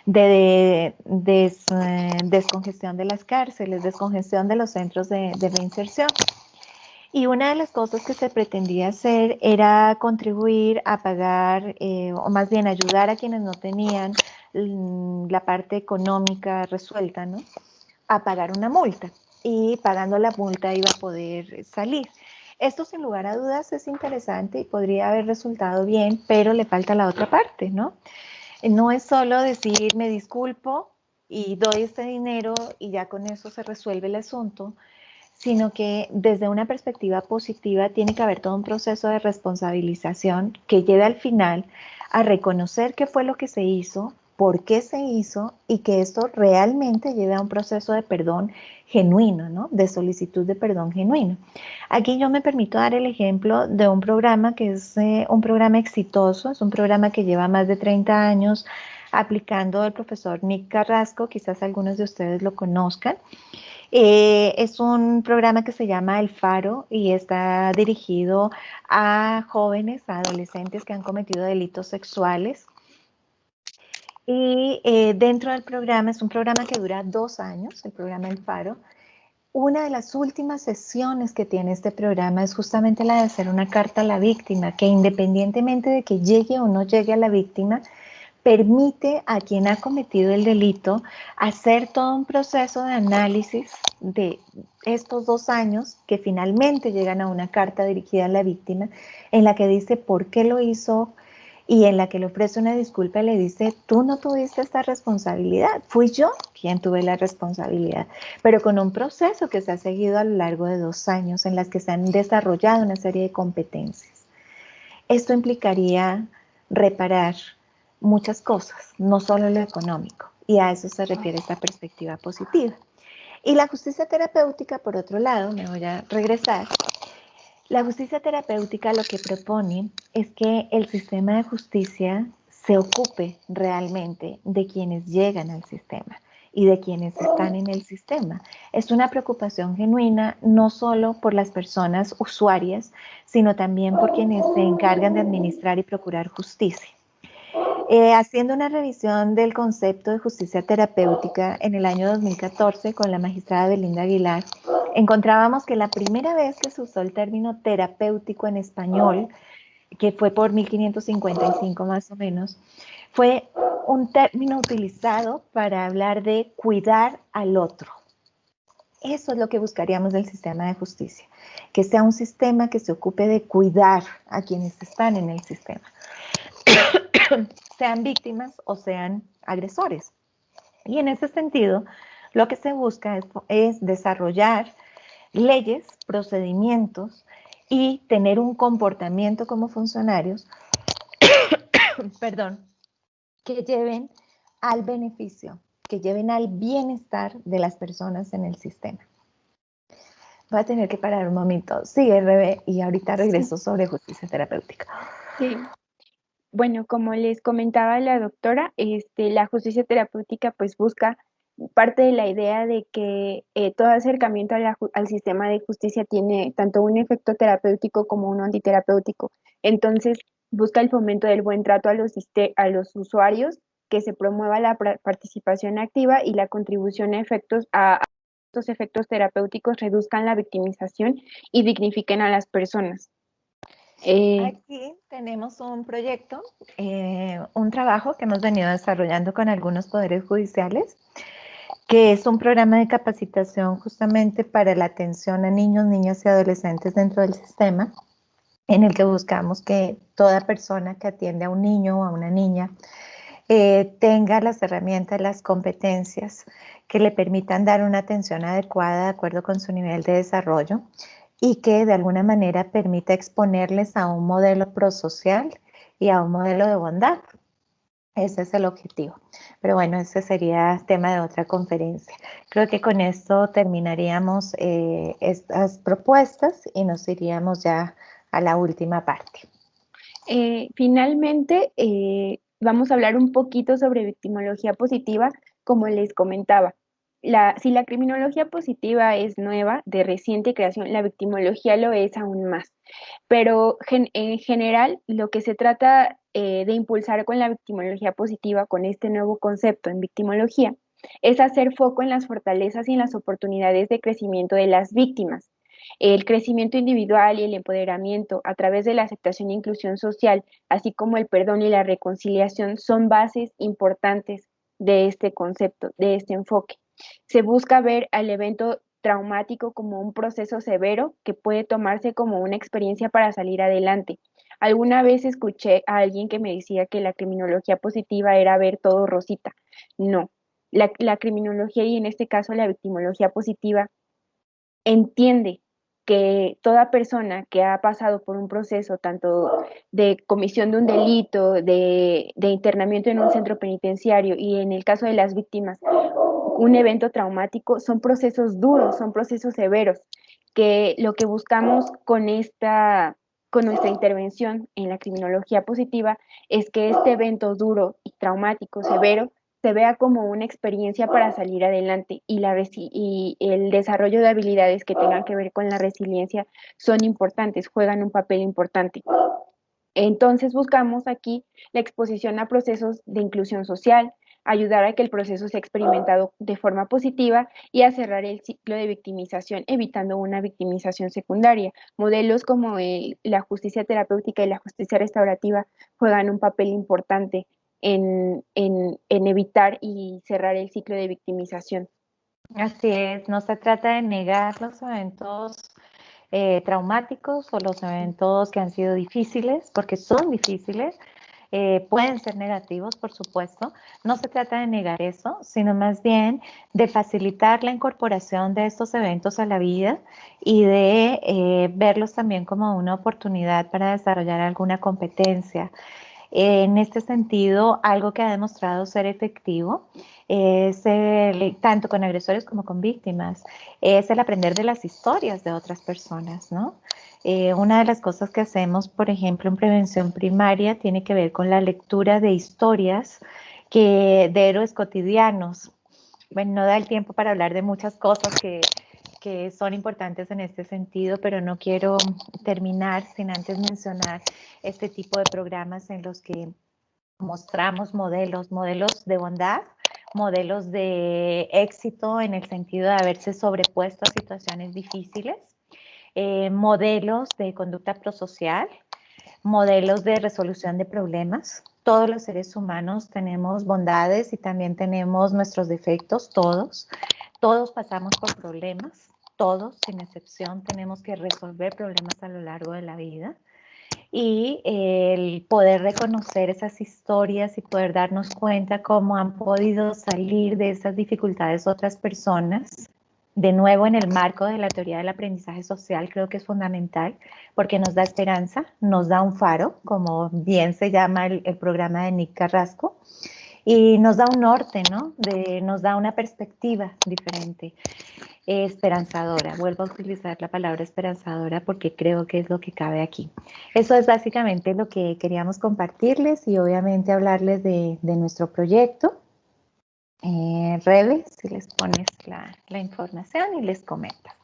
de descongestión de las cárceles, descongestión de los centros de reinserción. Y una de las cosas que se pretendía hacer era contribuir a pagar, o más bien ayudar a quienes no tenían la parte económica resuelta, ¿no? A pagar una multa. Y pagando la multa iba a poder salir. Esto sin lugar a dudas es interesante y podría haber resultado bien, pero le falta la otra parte, ¿no? No es solo decir me disculpo y doy este dinero y ya con eso se resuelve el asunto, sino que desde una perspectiva positiva tiene que haber todo un proceso de responsabilización que lleve al final a reconocer qué fue lo que se hizo, por qué se hizo y que esto realmente lleve a un proceso de perdón genuino, ¿no? De solicitud de perdón genuino. Aquí yo me permito dar el ejemplo de un programa que es un programa exitoso, es un programa que lleva más de 30 años aplicando el profesor Nick Carrasco, quizás algunos de ustedes lo conozcan. Es un programa que se llama El Faro y está dirigido a jóvenes, a adolescentes que han cometido delitos sexuales. Y dentro del programa, es un programa que dura 2 años, el programa El Faro. Una de las últimas sesiones que tiene este programa es justamente la de hacer una carta a la víctima, que independientemente de que llegue o no llegue a la víctima, permite a quien ha cometido el delito hacer todo un proceso de análisis de estos 2 años que finalmente llegan a una carta dirigida a la víctima en la que dice por qué lo hizo y en la que le ofrece una disculpa y le dice, tú no tuviste esta responsabilidad, fui yo quien tuve la responsabilidad, pero con un proceso que se ha seguido a lo largo de 2 años en las que se han desarrollado una serie de competencias. Esto implicaría reparar muchas cosas, no solo lo económico, y a eso se refiere esta perspectiva positiva. Y la justicia terapéutica, por otro lado, me voy a regresar, la justicia terapéutica lo que propone es que el sistema de justicia se ocupe realmente de quienes llegan al sistema y de quienes están en el sistema. Es una preocupación genuina no solo por las personas usuarias, sino también por quienes se encargan de administrar y procurar justicia. Haciendo una revisión del concepto de justicia terapéutica en el año 2014 con la magistrada Belinda Aguilar, encontrábamos que la primera vez que se usó el término terapéutico en español, que fue por 1555 más o menos, fue un término utilizado para hablar de cuidar al otro. Eso es lo que buscaríamos del sistema de justicia, que sea un sistema que se ocupe de cuidar a quienes están en el sistema, sean víctimas o sean agresores. Y en ese sentido, lo que se busca es desarrollar leyes, procedimientos y tener un comportamiento como funcionarios, perdón, que lleven al beneficio, que lleven al bienestar de las personas en el sistema. Voy a tener que parar un momento. Sigue, Rebe, y ahorita regreso sobre justicia terapéutica. Sí. Bueno, como les comentaba la doctora, la justicia terapéutica pues busca parte de la idea de que todo acercamiento al sistema de justicia tiene tanto un efecto terapéutico como uno antiterapéutico. Entonces, busca el fomento del buen trato a los usuarios, que se promueva la participación activa y la contribución a estos efectos terapéuticos reduzcan la victimización y dignifiquen a las personas. Aquí tenemos un proyecto, un trabajo que hemos venido desarrollando con algunos poderes judiciales, que es un programa de capacitación justamente para la atención a niños, niñas y adolescentes dentro del sistema, en el que buscamos que toda persona que atiende a un niño o a una niña tenga las herramientas, las competencias que le permitan dar una atención adecuada de acuerdo con su nivel de desarrollo y que de alguna manera permita exponerles a un modelo prosocial y a un modelo de bondad. Ese es el objetivo. Pero bueno, ese sería tema de otra conferencia. Creo que con esto terminaríamos estas propuestas y nos iríamos ya a la última parte. Finalmente, vamos a hablar un poquito sobre victimología positiva, como les comentaba. Si la criminología positiva es nueva, de reciente creación, la victimología lo es aún más. Pero en general, lo que se trata de impulsar con la victimología positiva, con este nuevo concepto en victimología, es hacer foco en las fortalezas y en las oportunidades de crecimiento de las víctimas. El crecimiento individual y el empoderamiento a través de la aceptación e inclusión social, así como el perdón y la reconciliación, son bases importantes de este concepto, de este enfoque. Se busca ver al evento traumático como un proceso severo que puede tomarse como una experiencia para salir adelante. Alguna vez escuché a alguien que me decía que la criminología positiva era ver todo rosita. No, la criminología y en este caso la victimología positiva entiende que toda persona que ha pasado por un proceso tanto de comisión de un delito, de internamiento en un centro penitenciario y en el caso de las víctimas, un evento traumático, son procesos duros, son procesos severos, que lo que buscamos con nuestra intervención en la criminología positiva es que este evento duro y traumático, severo, se vea como una experiencia para salir adelante y el desarrollo de habilidades que tengan que ver con la resiliencia son importantes, juegan un papel importante. Entonces buscamos aquí la exposición a procesos de inclusión social, ayudar a que el proceso sea experimentado de forma positiva y a cerrar el ciclo de victimización, evitando una victimización secundaria. Modelos como la justicia terapéutica y la justicia restaurativa juegan un papel importante en evitar y cerrar el ciclo de victimización. Así es, no se trata de negar los eventos traumáticos o los eventos que han sido difíciles, porque son difíciles, pueden ser negativos, por supuesto. No se trata de negar eso, sino más bien de facilitar la incorporación de estos eventos a la vida y de verlos también como una oportunidad para desarrollar alguna competencia. En este sentido, algo que ha demostrado ser efectivo es tanto con agresores como con víctimas, es el aprender de las historias de otras personas, ¿no? Una de las cosas que hacemos, por ejemplo, en prevención primaria tiene que ver con la lectura de historias de héroes cotidianos. Bueno, no da el tiempo para hablar de muchas cosas que son importantes en este sentido, pero no quiero terminar sin antes mencionar este tipo de programas en los que mostramos modelos de bondad, modelos de éxito en el sentido de haberse sobrepuesto a situaciones difíciles, modelos de conducta prosocial, modelos de resolución de problemas. Todos los seres humanos tenemos bondades y también tenemos nuestros defectos, todos. Todos pasamos por problemas, todos, sin excepción, tenemos que resolver problemas a lo largo de la vida. Y el poder reconocer esas historias y poder darnos cuenta cómo han podido salir de esas dificultades otras personas. De nuevo, en el marco de la teoría del aprendizaje social, creo que es fundamental porque nos da esperanza, nos da un faro, como bien se llama el programa de Nick Carrasco, y nos da un norte, ¿no? Nos da una perspectiva diferente, esperanzadora. Vuelvo a utilizar la palabra esperanzadora porque creo que es lo que cabe aquí. Eso es básicamente lo que queríamos compartirles y obviamente hablarles de nuestro proyecto. Rebe, si les pones la información y les comentas.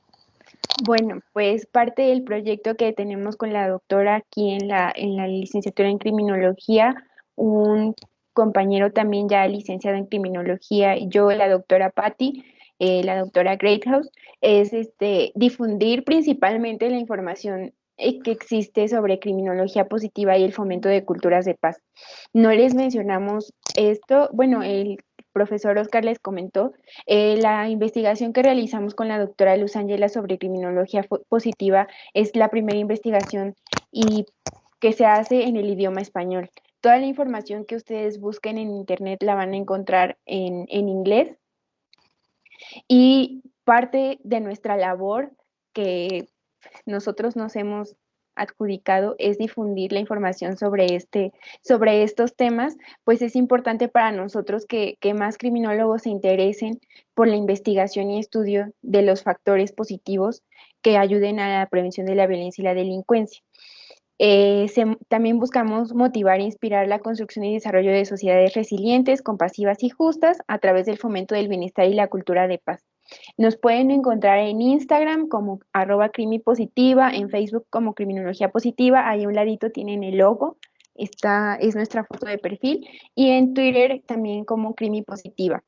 Bueno, pues parte del proyecto que tenemos con la doctora aquí en la licenciatura en criminología, un compañero también ya licenciado en criminología, y yo, la doctora Patty, la doctora Greathouse, es difundir principalmente la información que existe sobre criminología positiva y el fomento de culturas de paz. No les mencionamos esto, bueno, el profesor Oscar les comentó la investigación que realizamos con la doctora Luz Ángela sobre criminología positiva es la primera investigación y que se hace en el idioma español. Toda la información que ustedes busquen en internet la van a encontrar en inglés y parte de nuestra labor que nosotros nos hemos adjudicado es difundir la información sobre estos temas, pues es importante para nosotros que más criminólogos se interesen por la investigación y estudio de los factores positivos que ayuden a la prevención de la violencia y la delincuencia. También buscamos motivar e inspirar la construcción y desarrollo de sociedades resilientes, compasivas y justas a través del fomento del bienestar y la cultura de paz. Nos pueden encontrar en Instagram como @crimipositiva, en Facebook como Criminología Positiva, ahí a un ladito tienen el logo, esta es nuestra foto de perfil, y en Twitter también como Crimipositiva.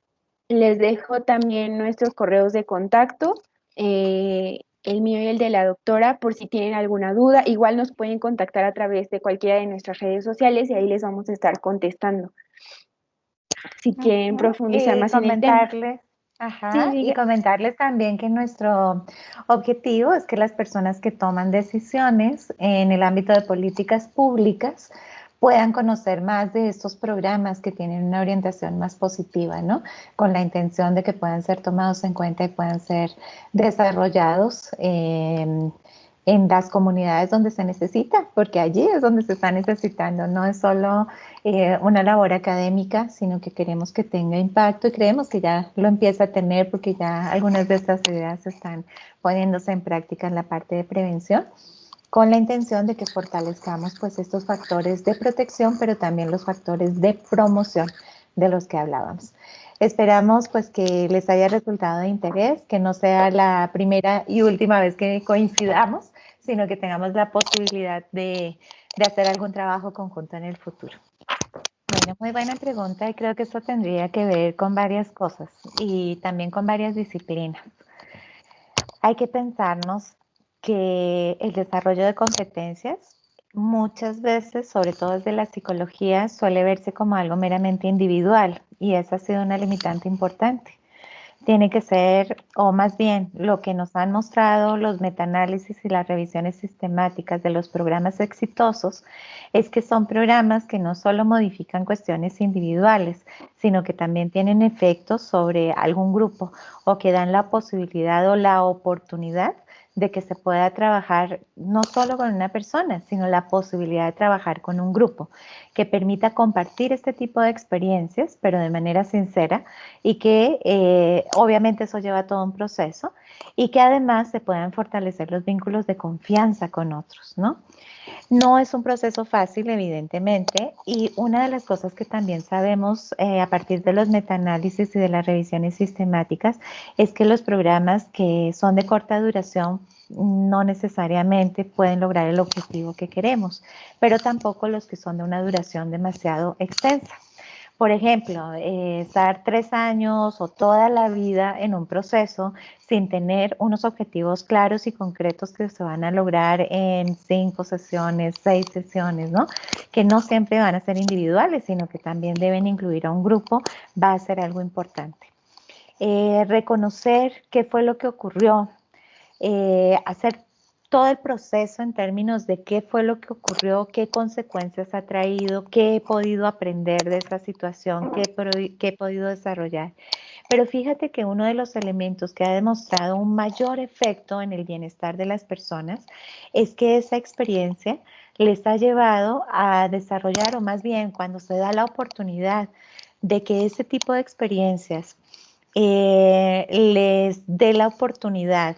Les dejo también nuestros correos de contacto, el mío y el de la doctora, por si tienen alguna duda. Igual nos pueden contactar a través de cualquiera de nuestras redes sociales y ahí les vamos a estar contestando si quieren Ujú. profundizar Y más en el tema. comentarles, Sí, ajá, y diga. comentarles también que nuestro objetivo es que las personas que toman decisiones en el ámbito de políticas públicas puedan conocer más de estos programas que tienen una orientación más positiva, ¿no? Con la intención de que puedan ser tomados en cuenta y puedan ser desarrollados en las comunidades donde se necesita, porque allí es donde se está necesitando, no es solo una labor académica, sino que queremos que tenga impacto y creemos que ya lo empieza a tener porque ya algunas de estas ideas están poniéndose en práctica en la parte de prevención con la intención de que fortalezcamos pues estos factores de protección, pero también los factores de promoción de los que hablábamos. Esperamos pues que les haya resultado de interés, que no sea la primera y última vez que coincidamos, sino que tengamos la posibilidad de hacer algún trabajo conjunto en el futuro. Bueno, muy buena pregunta y creo que esto tendría que ver con varias cosas y también con varias disciplinas. Hay que pensarnos que el desarrollo de competencias muchas veces, sobre todo desde la psicología, suele verse como algo meramente individual y esa ha sido una limitante importante. Tiene que ser, o más bien, lo que nos han mostrado los metaanálisis y las revisiones sistemáticas de los programas exitosos, es que son programas que no solo modifican cuestiones individuales, sino que también tienen efectos sobre algún grupo o que dan la posibilidad o la oportunidad de que se pueda trabajar no solo con una persona, sino la posibilidad de trabajar con un grupo que permita compartir este tipo de experiencias, pero de manera sincera y que obviamente eso lleva todo un proceso y que además se puedan fortalecer los vínculos de confianza con otros, ¿no? No es un proceso fácil, evidentemente, y una de las cosas que también sabemos a partir de los metaanálisis y de las revisiones sistemáticas es que los programas que son de corta duración no necesariamente pueden lograr el objetivo que queremos, pero tampoco los que son de una duración demasiado extensa. Por ejemplo, estar 3 años o toda la vida en un proceso sin tener unos objetivos claros y concretos que se van a lograr en 5 sesiones, 6 sesiones, ¿no? Que no siempre van a ser individuales, sino que también deben incluir a un grupo, va a ser algo importante. Reconocer qué fue lo que ocurrió, hacer todo el proceso en términos de qué fue lo que ocurrió, qué consecuencias ha traído, qué he podido aprender de esa situación, qué he podido desarrollar. Pero fíjate que uno de los elementos que ha demostrado un mayor efecto en el bienestar de las personas es que esa experiencia les ha llevado a desarrollar, o más bien cuando se da la oportunidad de que ese tipo de experiencias les dé la oportunidad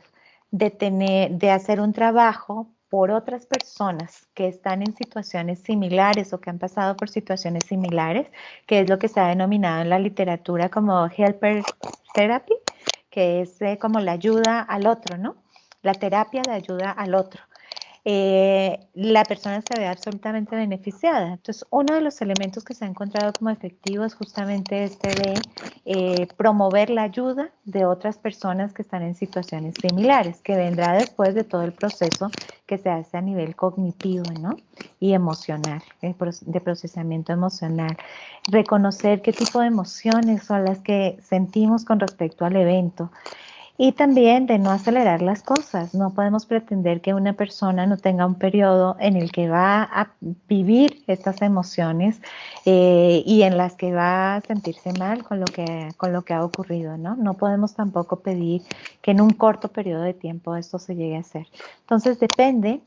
de hacer un trabajo por otras personas que están en situaciones similares o que han pasado por situaciones similares, que es lo que se ha denominado en la literatura como helper therapy, que es como la ayuda al otro, ¿no? La terapia de ayuda al otro. La persona se ve absolutamente beneficiada. Entonces, uno de los elementos que se ha encontrado como efectivo es justamente este de promover la ayuda de otras personas que están en situaciones similares, que vendrá después de todo el proceso que se hace a nivel cognitivo, ¿no? Y emocional, de procesamiento emocional. Reconocer qué tipo de emociones son las que sentimos con respecto al evento. Y también de no acelerar las cosas. No podemos pretender que una persona no tenga un periodo en el que va a vivir estas emociones y en las que va a sentirse mal con lo que ha ocurrido, ¿no? No podemos tampoco pedir que en un corto periodo de tiempo esto se llegue a hacer. Entonces depende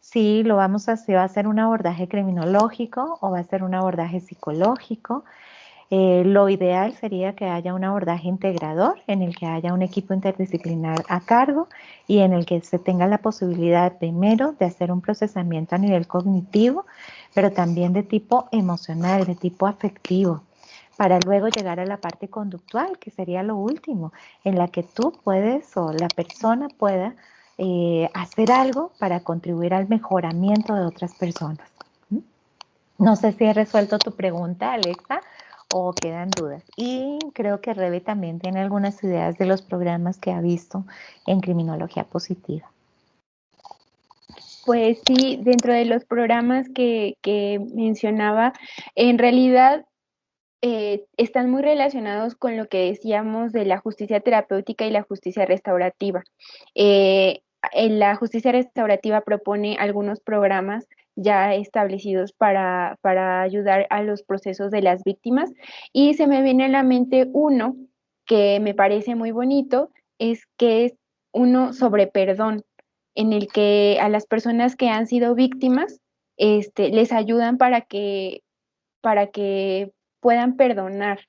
si lo vamos a hacer, va a ser un abordaje criminológico o va a ser un abordaje psicológico. Lo ideal sería que haya un abordaje integrador en el que haya un equipo interdisciplinar a cargo y en el que se tenga la posibilidad primero de hacer un procesamiento a nivel cognitivo, pero también de tipo emocional, de tipo afectivo, para luego llegar a la parte conductual, que sería lo último, en la que tú puedes o la persona pueda hacer algo para contribuir al mejoramiento de otras personas. No sé si he resuelto tu pregunta, Alexa, o quedan dudas. Y creo que Rebe también tiene algunas ideas de los programas que ha visto en criminología positiva. Pues sí, dentro de los programas que mencionaba, en realidad están muy relacionados con lo que decíamos de la justicia terapéutica y la justicia restaurativa. En la justicia restaurativa propone algunos programas ya establecidos para ayudar a los procesos de las víctimas y se me viene a la mente uno que me parece muy bonito, es que es uno sobre perdón, en el que a las personas que han sido víctimas les ayudan para que puedan perdonar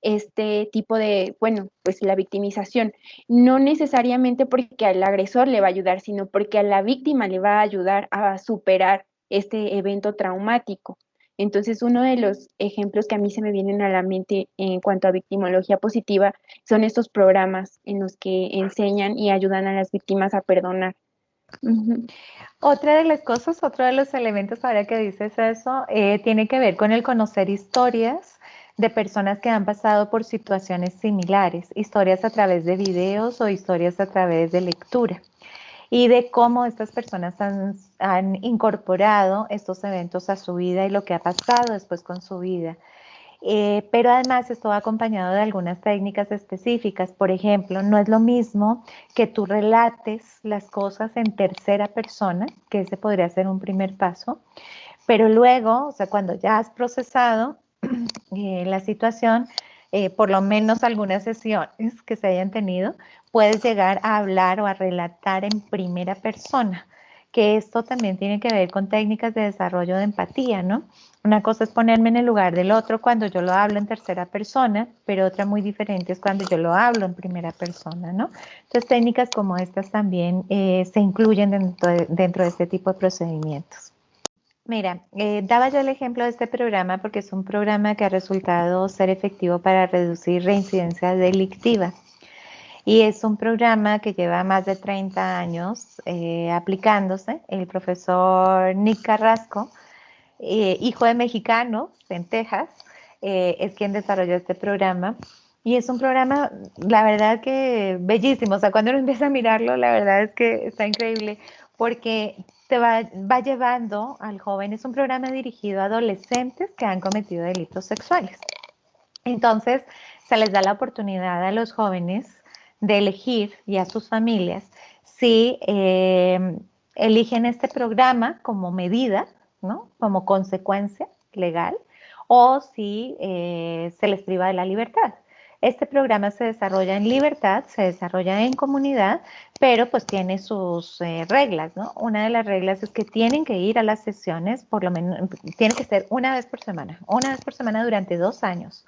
este tipo de, bueno, pues la victimización, no necesariamente porque al agresor le va a ayudar, sino porque a la víctima le va a ayudar a superar este evento traumático. Entonces, uno de los ejemplos que a mí se me vienen a la mente en cuanto a victimología positiva son estos programas en los que enseñan y ayudan a las víctimas a perdonar. Ujú. Otra de las cosas, otro de los elementos ahora que dices eso, tiene que ver con el conocer historias de personas que han pasado por situaciones similares, historias a través de videos o historias a través de lectura, y de cómo estas personas han incorporado estos eventos a su vida y lo que ha pasado después con su vida. Pero además esto va acompañado de algunas técnicas específicas. Por ejemplo, no es lo mismo que tú relates las cosas en tercera persona, que ese podría ser un primer paso, pero luego, o sea, cuando ya has procesado la situación, por lo menos algunas sesiones que se hayan tenido, puedes llegar a hablar o a relatar en primera persona, que esto también tiene que ver con técnicas de desarrollo de empatía, ¿no? Una cosa es ponerme en el lugar del otro cuando yo lo hablo en tercera persona, pero otra muy diferente es cuando yo lo hablo en primera persona, ¿no? Entonces, técnicas como estas también se incluyen dentro de este tipo de procedimientos. Mira, daba yo el ejemplo de este programa porque es un programa que ha resultado ser efectivo para reducir reincidencia delictiva. Y es un programa que lleva más de 30 años aplicándose. El profesor Nick Carrasco, hijo de mexicanos en Texas, es quien desarrolló este programa. Y es un programa, la verdad que bellísimo. O sea, cuando uno empieza a mirarlo, la verdad es que está increíble porque va llevando al joven. Es un programa dirigido a adolescentes que han cometido delitos sexuales. Entonces, se les da la oportunidad a los jóvenes de elegir y a sus familias si eligen este programa como medida, ¿no? Como consecuencia legal, o si se les priva de la libertad. Este programa se desarrolla en libertad, se desarrolla en comunidad, pero pues tiene sus reglas, ¿no? Una de las reglas es que tienen que ir a las sesiones, por lo menos, tiene que ser una vez por semana durante 2 años.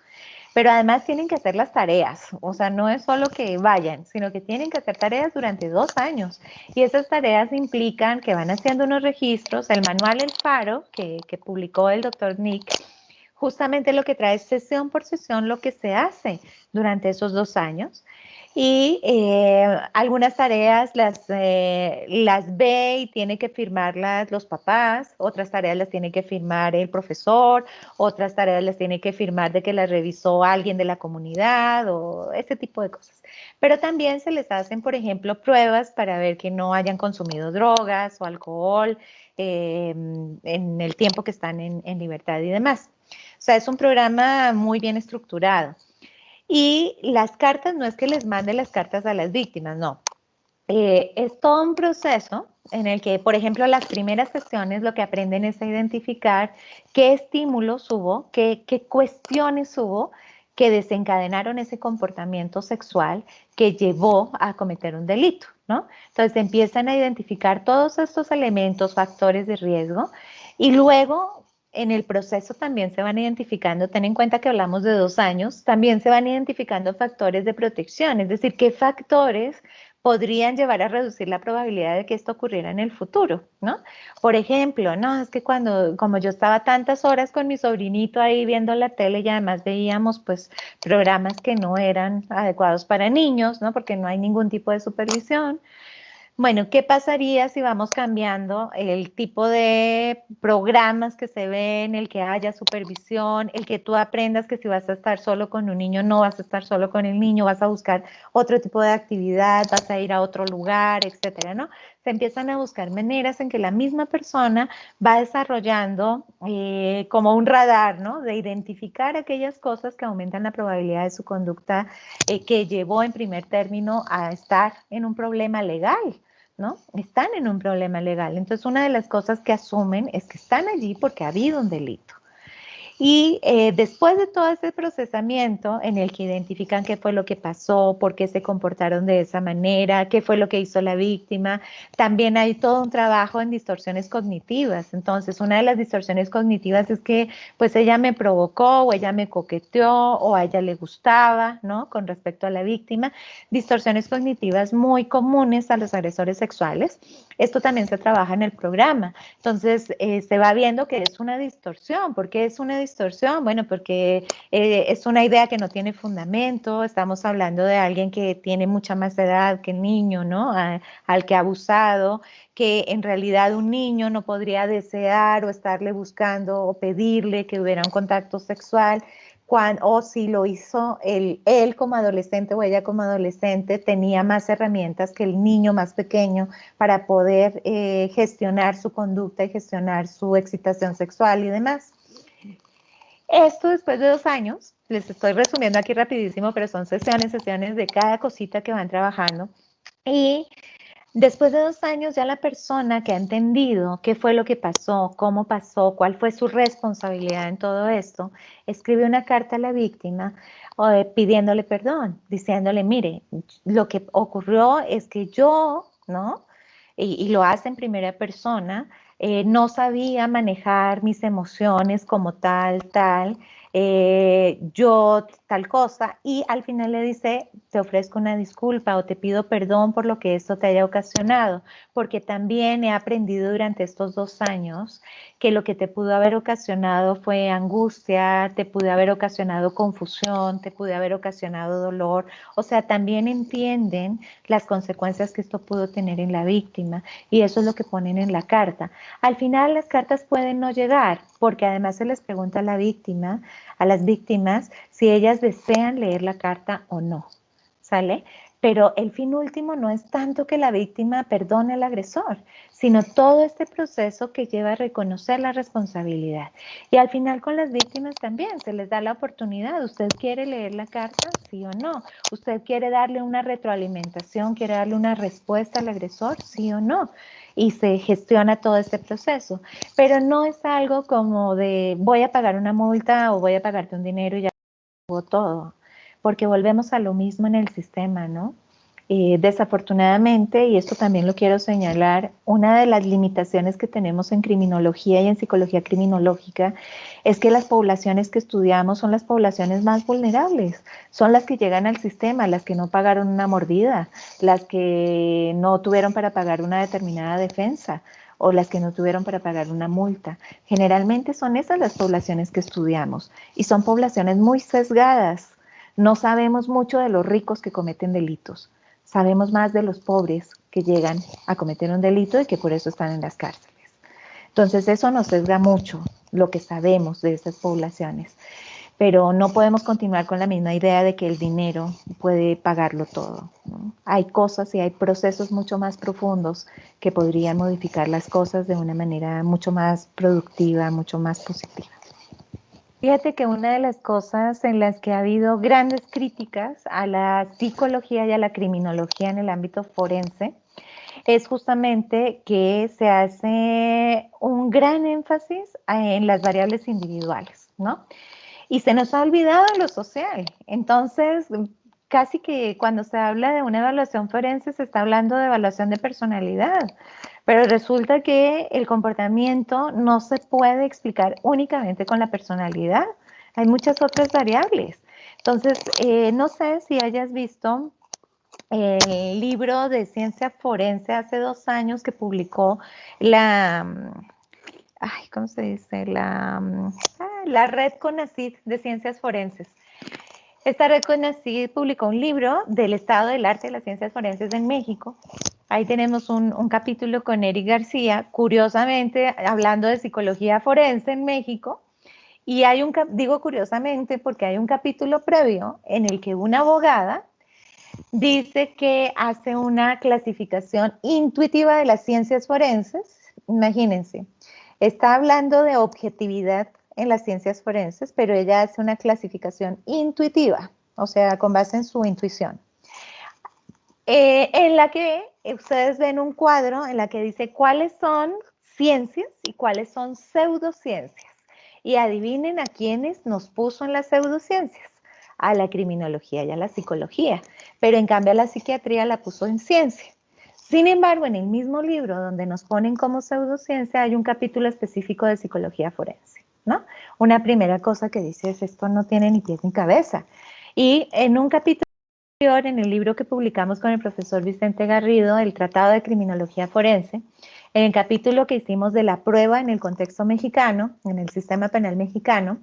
Pero además tienen que hacer las tareas, o sea, no es solo que vayan, sino que tienen que hacer tareas durante 2 años. Y esas tareas implican que van haciendo unos registros, el manual El Faro, que publicó el doctor Nick, justamente lo que trae sesión por sesión lo que se hace durante esos 2 años. Y algunas tareas las ve y tiene que firmarlas los papás, otras tareas las tiene que firmar el profesor, otras tareas las tiene que firmar de que las revisó alguien de la comunidad o ese tipo de cosas. Pero también se les hacen, por ejemplo, pruebas para ver que no hayan consumido drogas o alcohol en el tiempo que están en libertad y demás. O sea, es un programa muy bien estructurado. Y las cartas no es que les mande las cartas a las víctimas, no. Es todo un proceso en el que, por ejemplo, las primeras sesiones lo que aprenden es a identificar qué estímulos hubo, qué cuestiones hubo que desencadenaron ese comportamiento sexual que llevó a cometer un delito, ¿no? Entonces empiezan a identificar todos estos elementos, factores de riesgo, y luego en el proceso también se van identificando, ten en cuenta que hablamos de 2 años, también se van identificando factores de protección, es decir, qué factores podrían llevar a reducir la probabilidad de que esto ocurriera en el futuro, ¿no? Por ejemplo, no, es que como yo estaba tantas horas con mi sobrinito ahí viendo la tele y además veíamos pues programas que no eran adecuados para niños, ¿no? Porque no hay ningún tipo de supervisión. Bueno, ¿qué pasaría si vamos cambiando el tipo de programas que se ven, el que haya supervisión, el que tú aprendas que si vas a estar solo con un niño, no vas a estar solo con el niño, vas a buscar otro tipo de actividad, vas a ir a otro lugar, etcétera, ¿no? Se empiezan a buscar maneras en que la misma persona va desarrollando como un radar, ¿no? De identificar aquellas cosas que aumentan la probabilidad de su conducta que llevó en primer término a estar en un problema legal. ¿No? Están en un problema legal. Entonces, una de las cosas que asumen es que están allí porque ha habido un delito. Y después de todo ese procesamiento en el que identifican qué fue lo que pasó, por qué se comportaron de esa manera, qué fue lo que hizo la víctima, también hay todo un trabajo en distorsiones cognitivas. Entonces, una de las distorsiones cognitivas es que pues ella me provocó o ella me coqueteó o a ella le gustaba, ¿no? Con respecto a la víctima. Distorsiones cognitivas muy comunes a los agresores sexuales. Esto también se trabaja en el programa. Entonces, se va viendo que es una distorsión. ¿Por qué es una distorsión? Bueno, porque es una idea que no tiene fundamento. Estamos hablando de alguien que tiene mucha más edad que el niño, ¿no? Al que ha abusado, que en realidad un niño no podría desear o estarle buscando o pedirle que hubiera un contacto sexual. O si lo hizo él como adolescente o ella como adolescente, tenía más herramientas que el niño más pequeño para poder gestionar su conducta y gestionar su excitación sexual y demás. Esto después de 2 años, les estoy resumiendo aquí rapidísimo, pero son sesiones de cada cosita que van trabajando. Y después de 2 años, ya la persona que ha entendido qué fue lo que pasó, cómo pasó, cuál fue su responsabilidad en todo esto, escribe una carta a la víctima pidiéndole perdón, diciéndole, mire, lo que ocurrió es que yo, ¿no? Y lo hace en primera persona, no sabía manejar mis emociones como tal, yo tal cosa, y al final le dice, te ofrezco una disculpa o te pido perdón por lo que esto te haya ocasionado, porque también he aprendido durante estos 2 años que lo que te pudo haber ocasionado fue angustia, te pudo haber ocasionado confusión, te pudo haber ocasionado dolor, o sea, también entienden las consecuencias que esto pudo tener en la víctima, y eso es lo que ponen en la carta. Al final las cartas pueden no llegar, porque además se les pregunta a la víctima, a las víctimas, si ellas desean leer la carta o no, ¿sale? Pero el fin último no es tanto que la víctima perdone al agresor, sino todo este proceso que lleva a reconocer la responsabilidad. Y al final con las víctimas también se les da la oportunidad. ¿Usted quiere leer la carta? Sí o no. ¿Usted quiere darle una retroalimentación? ¿Quiere darle una respuesta al agresor? Sí o no. Y se gestiona todo este proceso. Pero no es algo como de voy a pagar una multa o voy a pagarte un dinero y ya todo, porque volvemos a lo mismo en el sistema, ¿no? Desafortunadamente, y esto también lo quiero señalar, una de las limitaciones que tenemos en criminología y en psicología criminológica es que las poblaciones que estudiamos son las poblaciones más vulnerables, son las que llegan al sistema, las que no pagaron una mordida, las que no tuvieron para pagar una determinada defensa o las que no tuvieron para pagar una multa. Generalmente son esas las poblaciones que estudiamos y son poblaciones muy sesgadas. No sabemos mucho de los ricos que cometen delitos. Sabemos más de los pobres que llegan a cometer un delito y que por eso están en las cárceles. Entonces eso nos sesga mucho lo que sabemos de estas poblaciones, pero no podemos continuar con la misma idea de que el dinero puede pagarlo todo, ¿no? Hay cosas y hay procesos mucho más profundos que podrían modificar las cosas de una manera mucho más productiva, mucho más positiva. Fíjate que una de las cosas en las que ha habido grandes críticas a la psicología y a la criminología en el ámbito forense es justamente que se hace un gran énfasis en las variables individuales, ¿no? Y se nos ha olvidado lo social. Entonces, casi que cuando se habla de una evaluación forense se está hablando de evaluación de personalidad, pero resulta que el comportamiento no se puede explicar únicamente con la personalidad, hay muchas otras variables. Entonces, no sé si hayas visto el libro de ciencia forense hace 2 años que publicó la, ay, ¿cómo se dice? La red CONACYT de ciencias forenses. Esta red CONACYT publicó un libro del estado del arte de las ciencias forenses en México. Ahí tenemos un capítulo con Eric García, curiosamente hablando de psicología forense en México. Y hay digo curiosamente porque hay un capítulo previo en el que una abogada dice que hace una clasificación intuitiva de las ciencias forenses. Imagínense, está hablando de objetividad en las ciencias forenses, pero ella hace una clasificación intuitiva, o sea, con base en su intuición. En la que ustedes ven un cuadro en la que dice cuáles son ciencias y cuáles son pseudociencias. Y adivinen a quiénes nos puso en las pseudociencias. A la criminología y a la psicología, pero en cambio a la psiquiatría la puso en ciencia. Sin embargo, en el mismo libro donde nos ponen como pseudociencia hay un capítulo específico de psicología forense, ¿no? Una primera cosa que dice es esto no tiene ni pies ni cabeza. Y en un capítulo anterior, en el libro que publicamos con el profesor Vicente Garrido, el Tratado de Criminología Forense, en el capítulo que hicimos de la prueba en el contexto mexicano, en el sistema penal mexicano,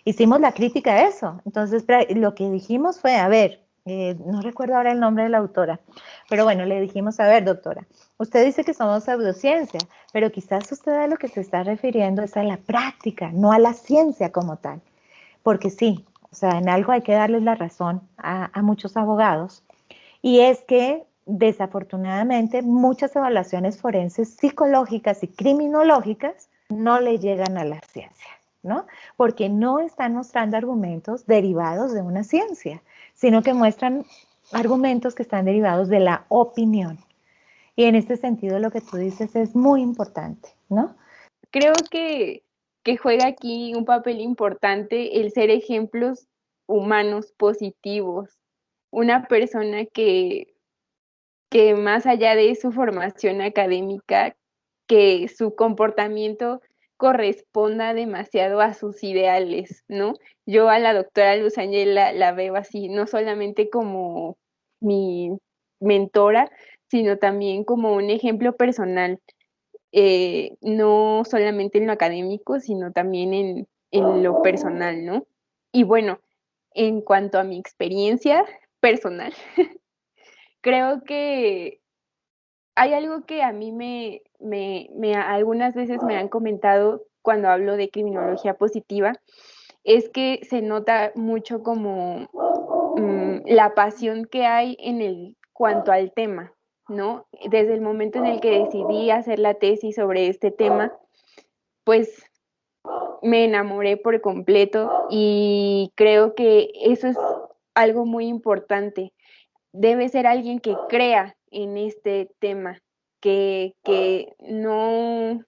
hicimos la crítica a eso. Entonces, lo que dijimos fue, a ver, no recuerdo ahora el nombre de la autora, pero bueno, le dijimos, a ver, doctora, usted dice que somos pseudociencia, pero quizás usted a lo que se está refiriendo es a la práctica, no a la ciencia como tal. Porque sí, o sea, en algo hay que darles la razón a muchos abogados, y es que desafortunadamente muchas evaluaciones forenses psicológicas y criminológicas no le llegan a la ciencia, ¿no? Porque no están mostrando argumentos derivados de una ciencia, sino que muestran argumentos que están derivados de la opinión. Y en este sentido lo que tú dices es muy importante, ¿no? Creo que juega aquí un papel importante el ser ejemplos humanos positivos. Una persona que más allá de su formación académica, que su comportamiento corresponda demasiado a sus ideales, ¿no? Yo a la doctora Luz Ángel la veo así, no solamente como mi mentora, sino también como un ejemplo personal, no solamente en lo académico, sino también en lo personal, ¿no? Y bueno, en cuanto a mi experiencia personal, creo que hay algo que a mí algunas veces me han comentado cuando hablo de criminología positiva, es que se nota mucho como la pasión que hay en el cuanto al tema, ¿no? Desde el momento en el que decidí hacer la tesis sobre este tema, pues me enamoré por completo y creo que eso es algo muy importante. Debe ser alguien que crea en este tema, que no,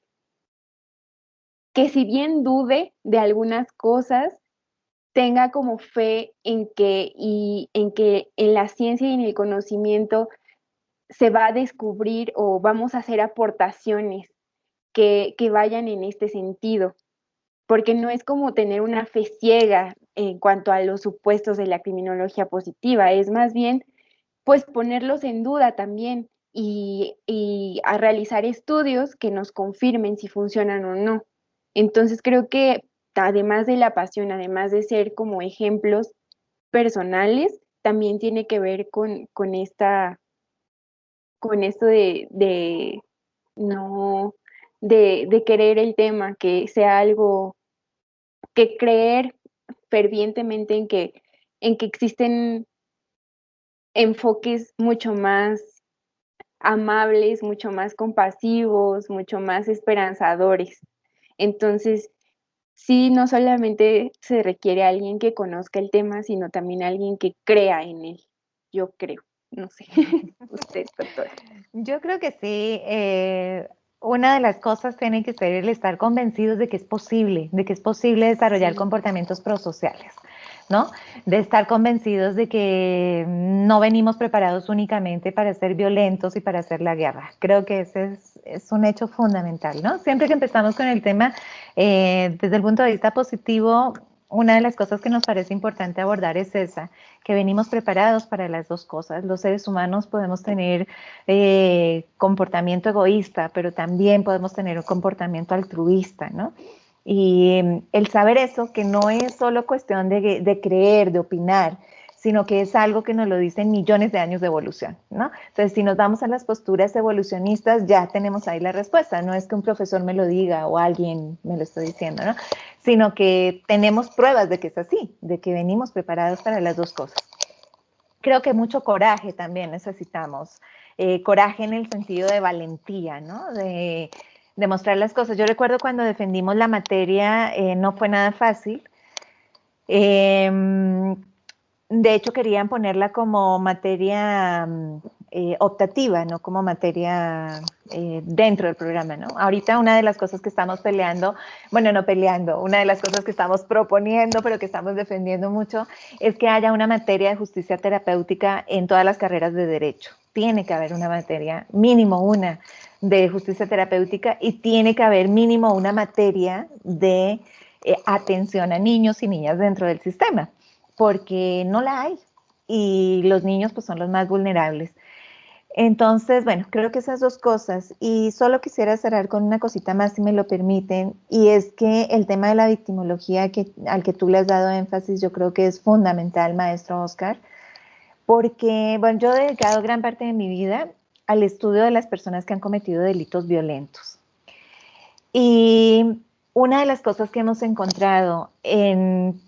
que si bien dude de algunas cosas, tenga como fe en que en la ciencia y en el conocimiento se va a descubrir o vamos a hacer aportaciones que vayan en este sentido, porque no es como tener una fe ciega en cuanto a los supuestos de la criminología positiva, es más bien pues ponerlos en duda también y a realizar estudios que nos confirmen si funcionan o no. Entonces creo que además de la pasión, además de ser como ejemplos personales, también tiene que ver con esto de no, de querer el tema, que sea algo, que creer fervientemente en que existen enfoques mucho más amables, mucho más compasivos, mucho más esperanzadores. Entonces, sí, no solamente se requiere alguien que conozca el tema, sino también alguien que crea en él. Yo creo, no sé, usted, doctora. Yo creo que sí. Una de las cosas tiene que ser el estar convencidos de que es posible desarrollar Sí, comportamientos prosociales, ¿no? De estar convencidos de que no venimos preparados únicamente para ser violentos y para hacer la guerra. Creo que ese es un hecho fundamental, ¿no? Siempre que empezamos con el tema, desde el punto de vista positivo, una de las cosas que nos parece importante abordar es esa, que venimos preparados para las dos cosas. Los seres humanos podemos tener comportamiento egoísta, pero también podemos tener un comportamiento altruista, ¿no? Y el saber eso, que no es solo cuestión de creer, de opinar, sino que es algo que nos lo dicen millones de años de evolución, ¿no? Entonces, si nos vamos a las posturas evolucionistas, ya tenemos ahí la respuesta. No es que un profesor me lo diga o alguien me lo esté diciendo, ¿no? Sino que tenemos pruebas de que es así, de que venimos preparados para las dos cosas. Creo que mucho coraje también necesitamos. Coraje en el sentido de valentía, ¿no? De demostrar las cosas. Yo recuerdo cuando defendimos la materia, no fue nada fácil. Eh, de hecho, querían ponerla como materia optativa, no como materia dentro del programa, ¿no? Ahorita una de las cosas que estamos peleando, bueno, no peleando, una de las cosas que estamos proponiendo, pero que estamos defendiendo mucho, es que haya una materia de justicia terapéutica en todas las carreras de derecho. Tiene que haber una materia, mínimo una, de justicia terapéutica y tiene que haber mínimo una materia de atención a niños y niñas dentro del sistema porque no la hay y los niños pues son los más vulnerables. Entonces, bueno, creo que esas dos cosas y solo quisiera cerrar con una cosita más si me lo permiten y es que el tema de la victimología al que tú le has dado énfasis yo creo que es fundamental, maestro Oscar, porque bueno, yo he dedicado gran parte de mi vida al estudio de las personas que han cometido delitos violentos. Y una de las cosas que hemos encontrado en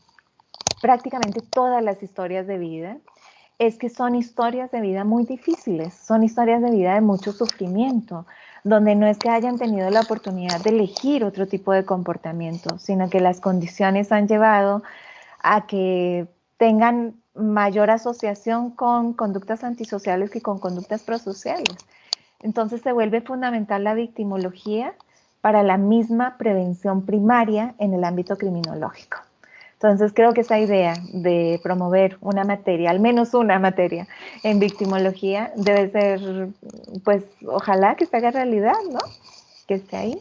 prácticamente todas las historias de vida es que son historias de vida muy difíciles, son historias de vida de mucho sufrimiento, donde no es que hayan tenido la oportunidad de elegir otro tipo de comportamiento, sino que las condiciones han llevado a que tengan mayor asociación con conductas antisociales que con conductas prosociales. Entonces se vuelve fundamental la victimología para la misma prevención primaria en el ámbito criminológico. Entonces creo que esa idea de promover una materia, al menos una materia en victimología, debe ser, pues ojalá que se haga realidad, ¿no? Que esté ahí.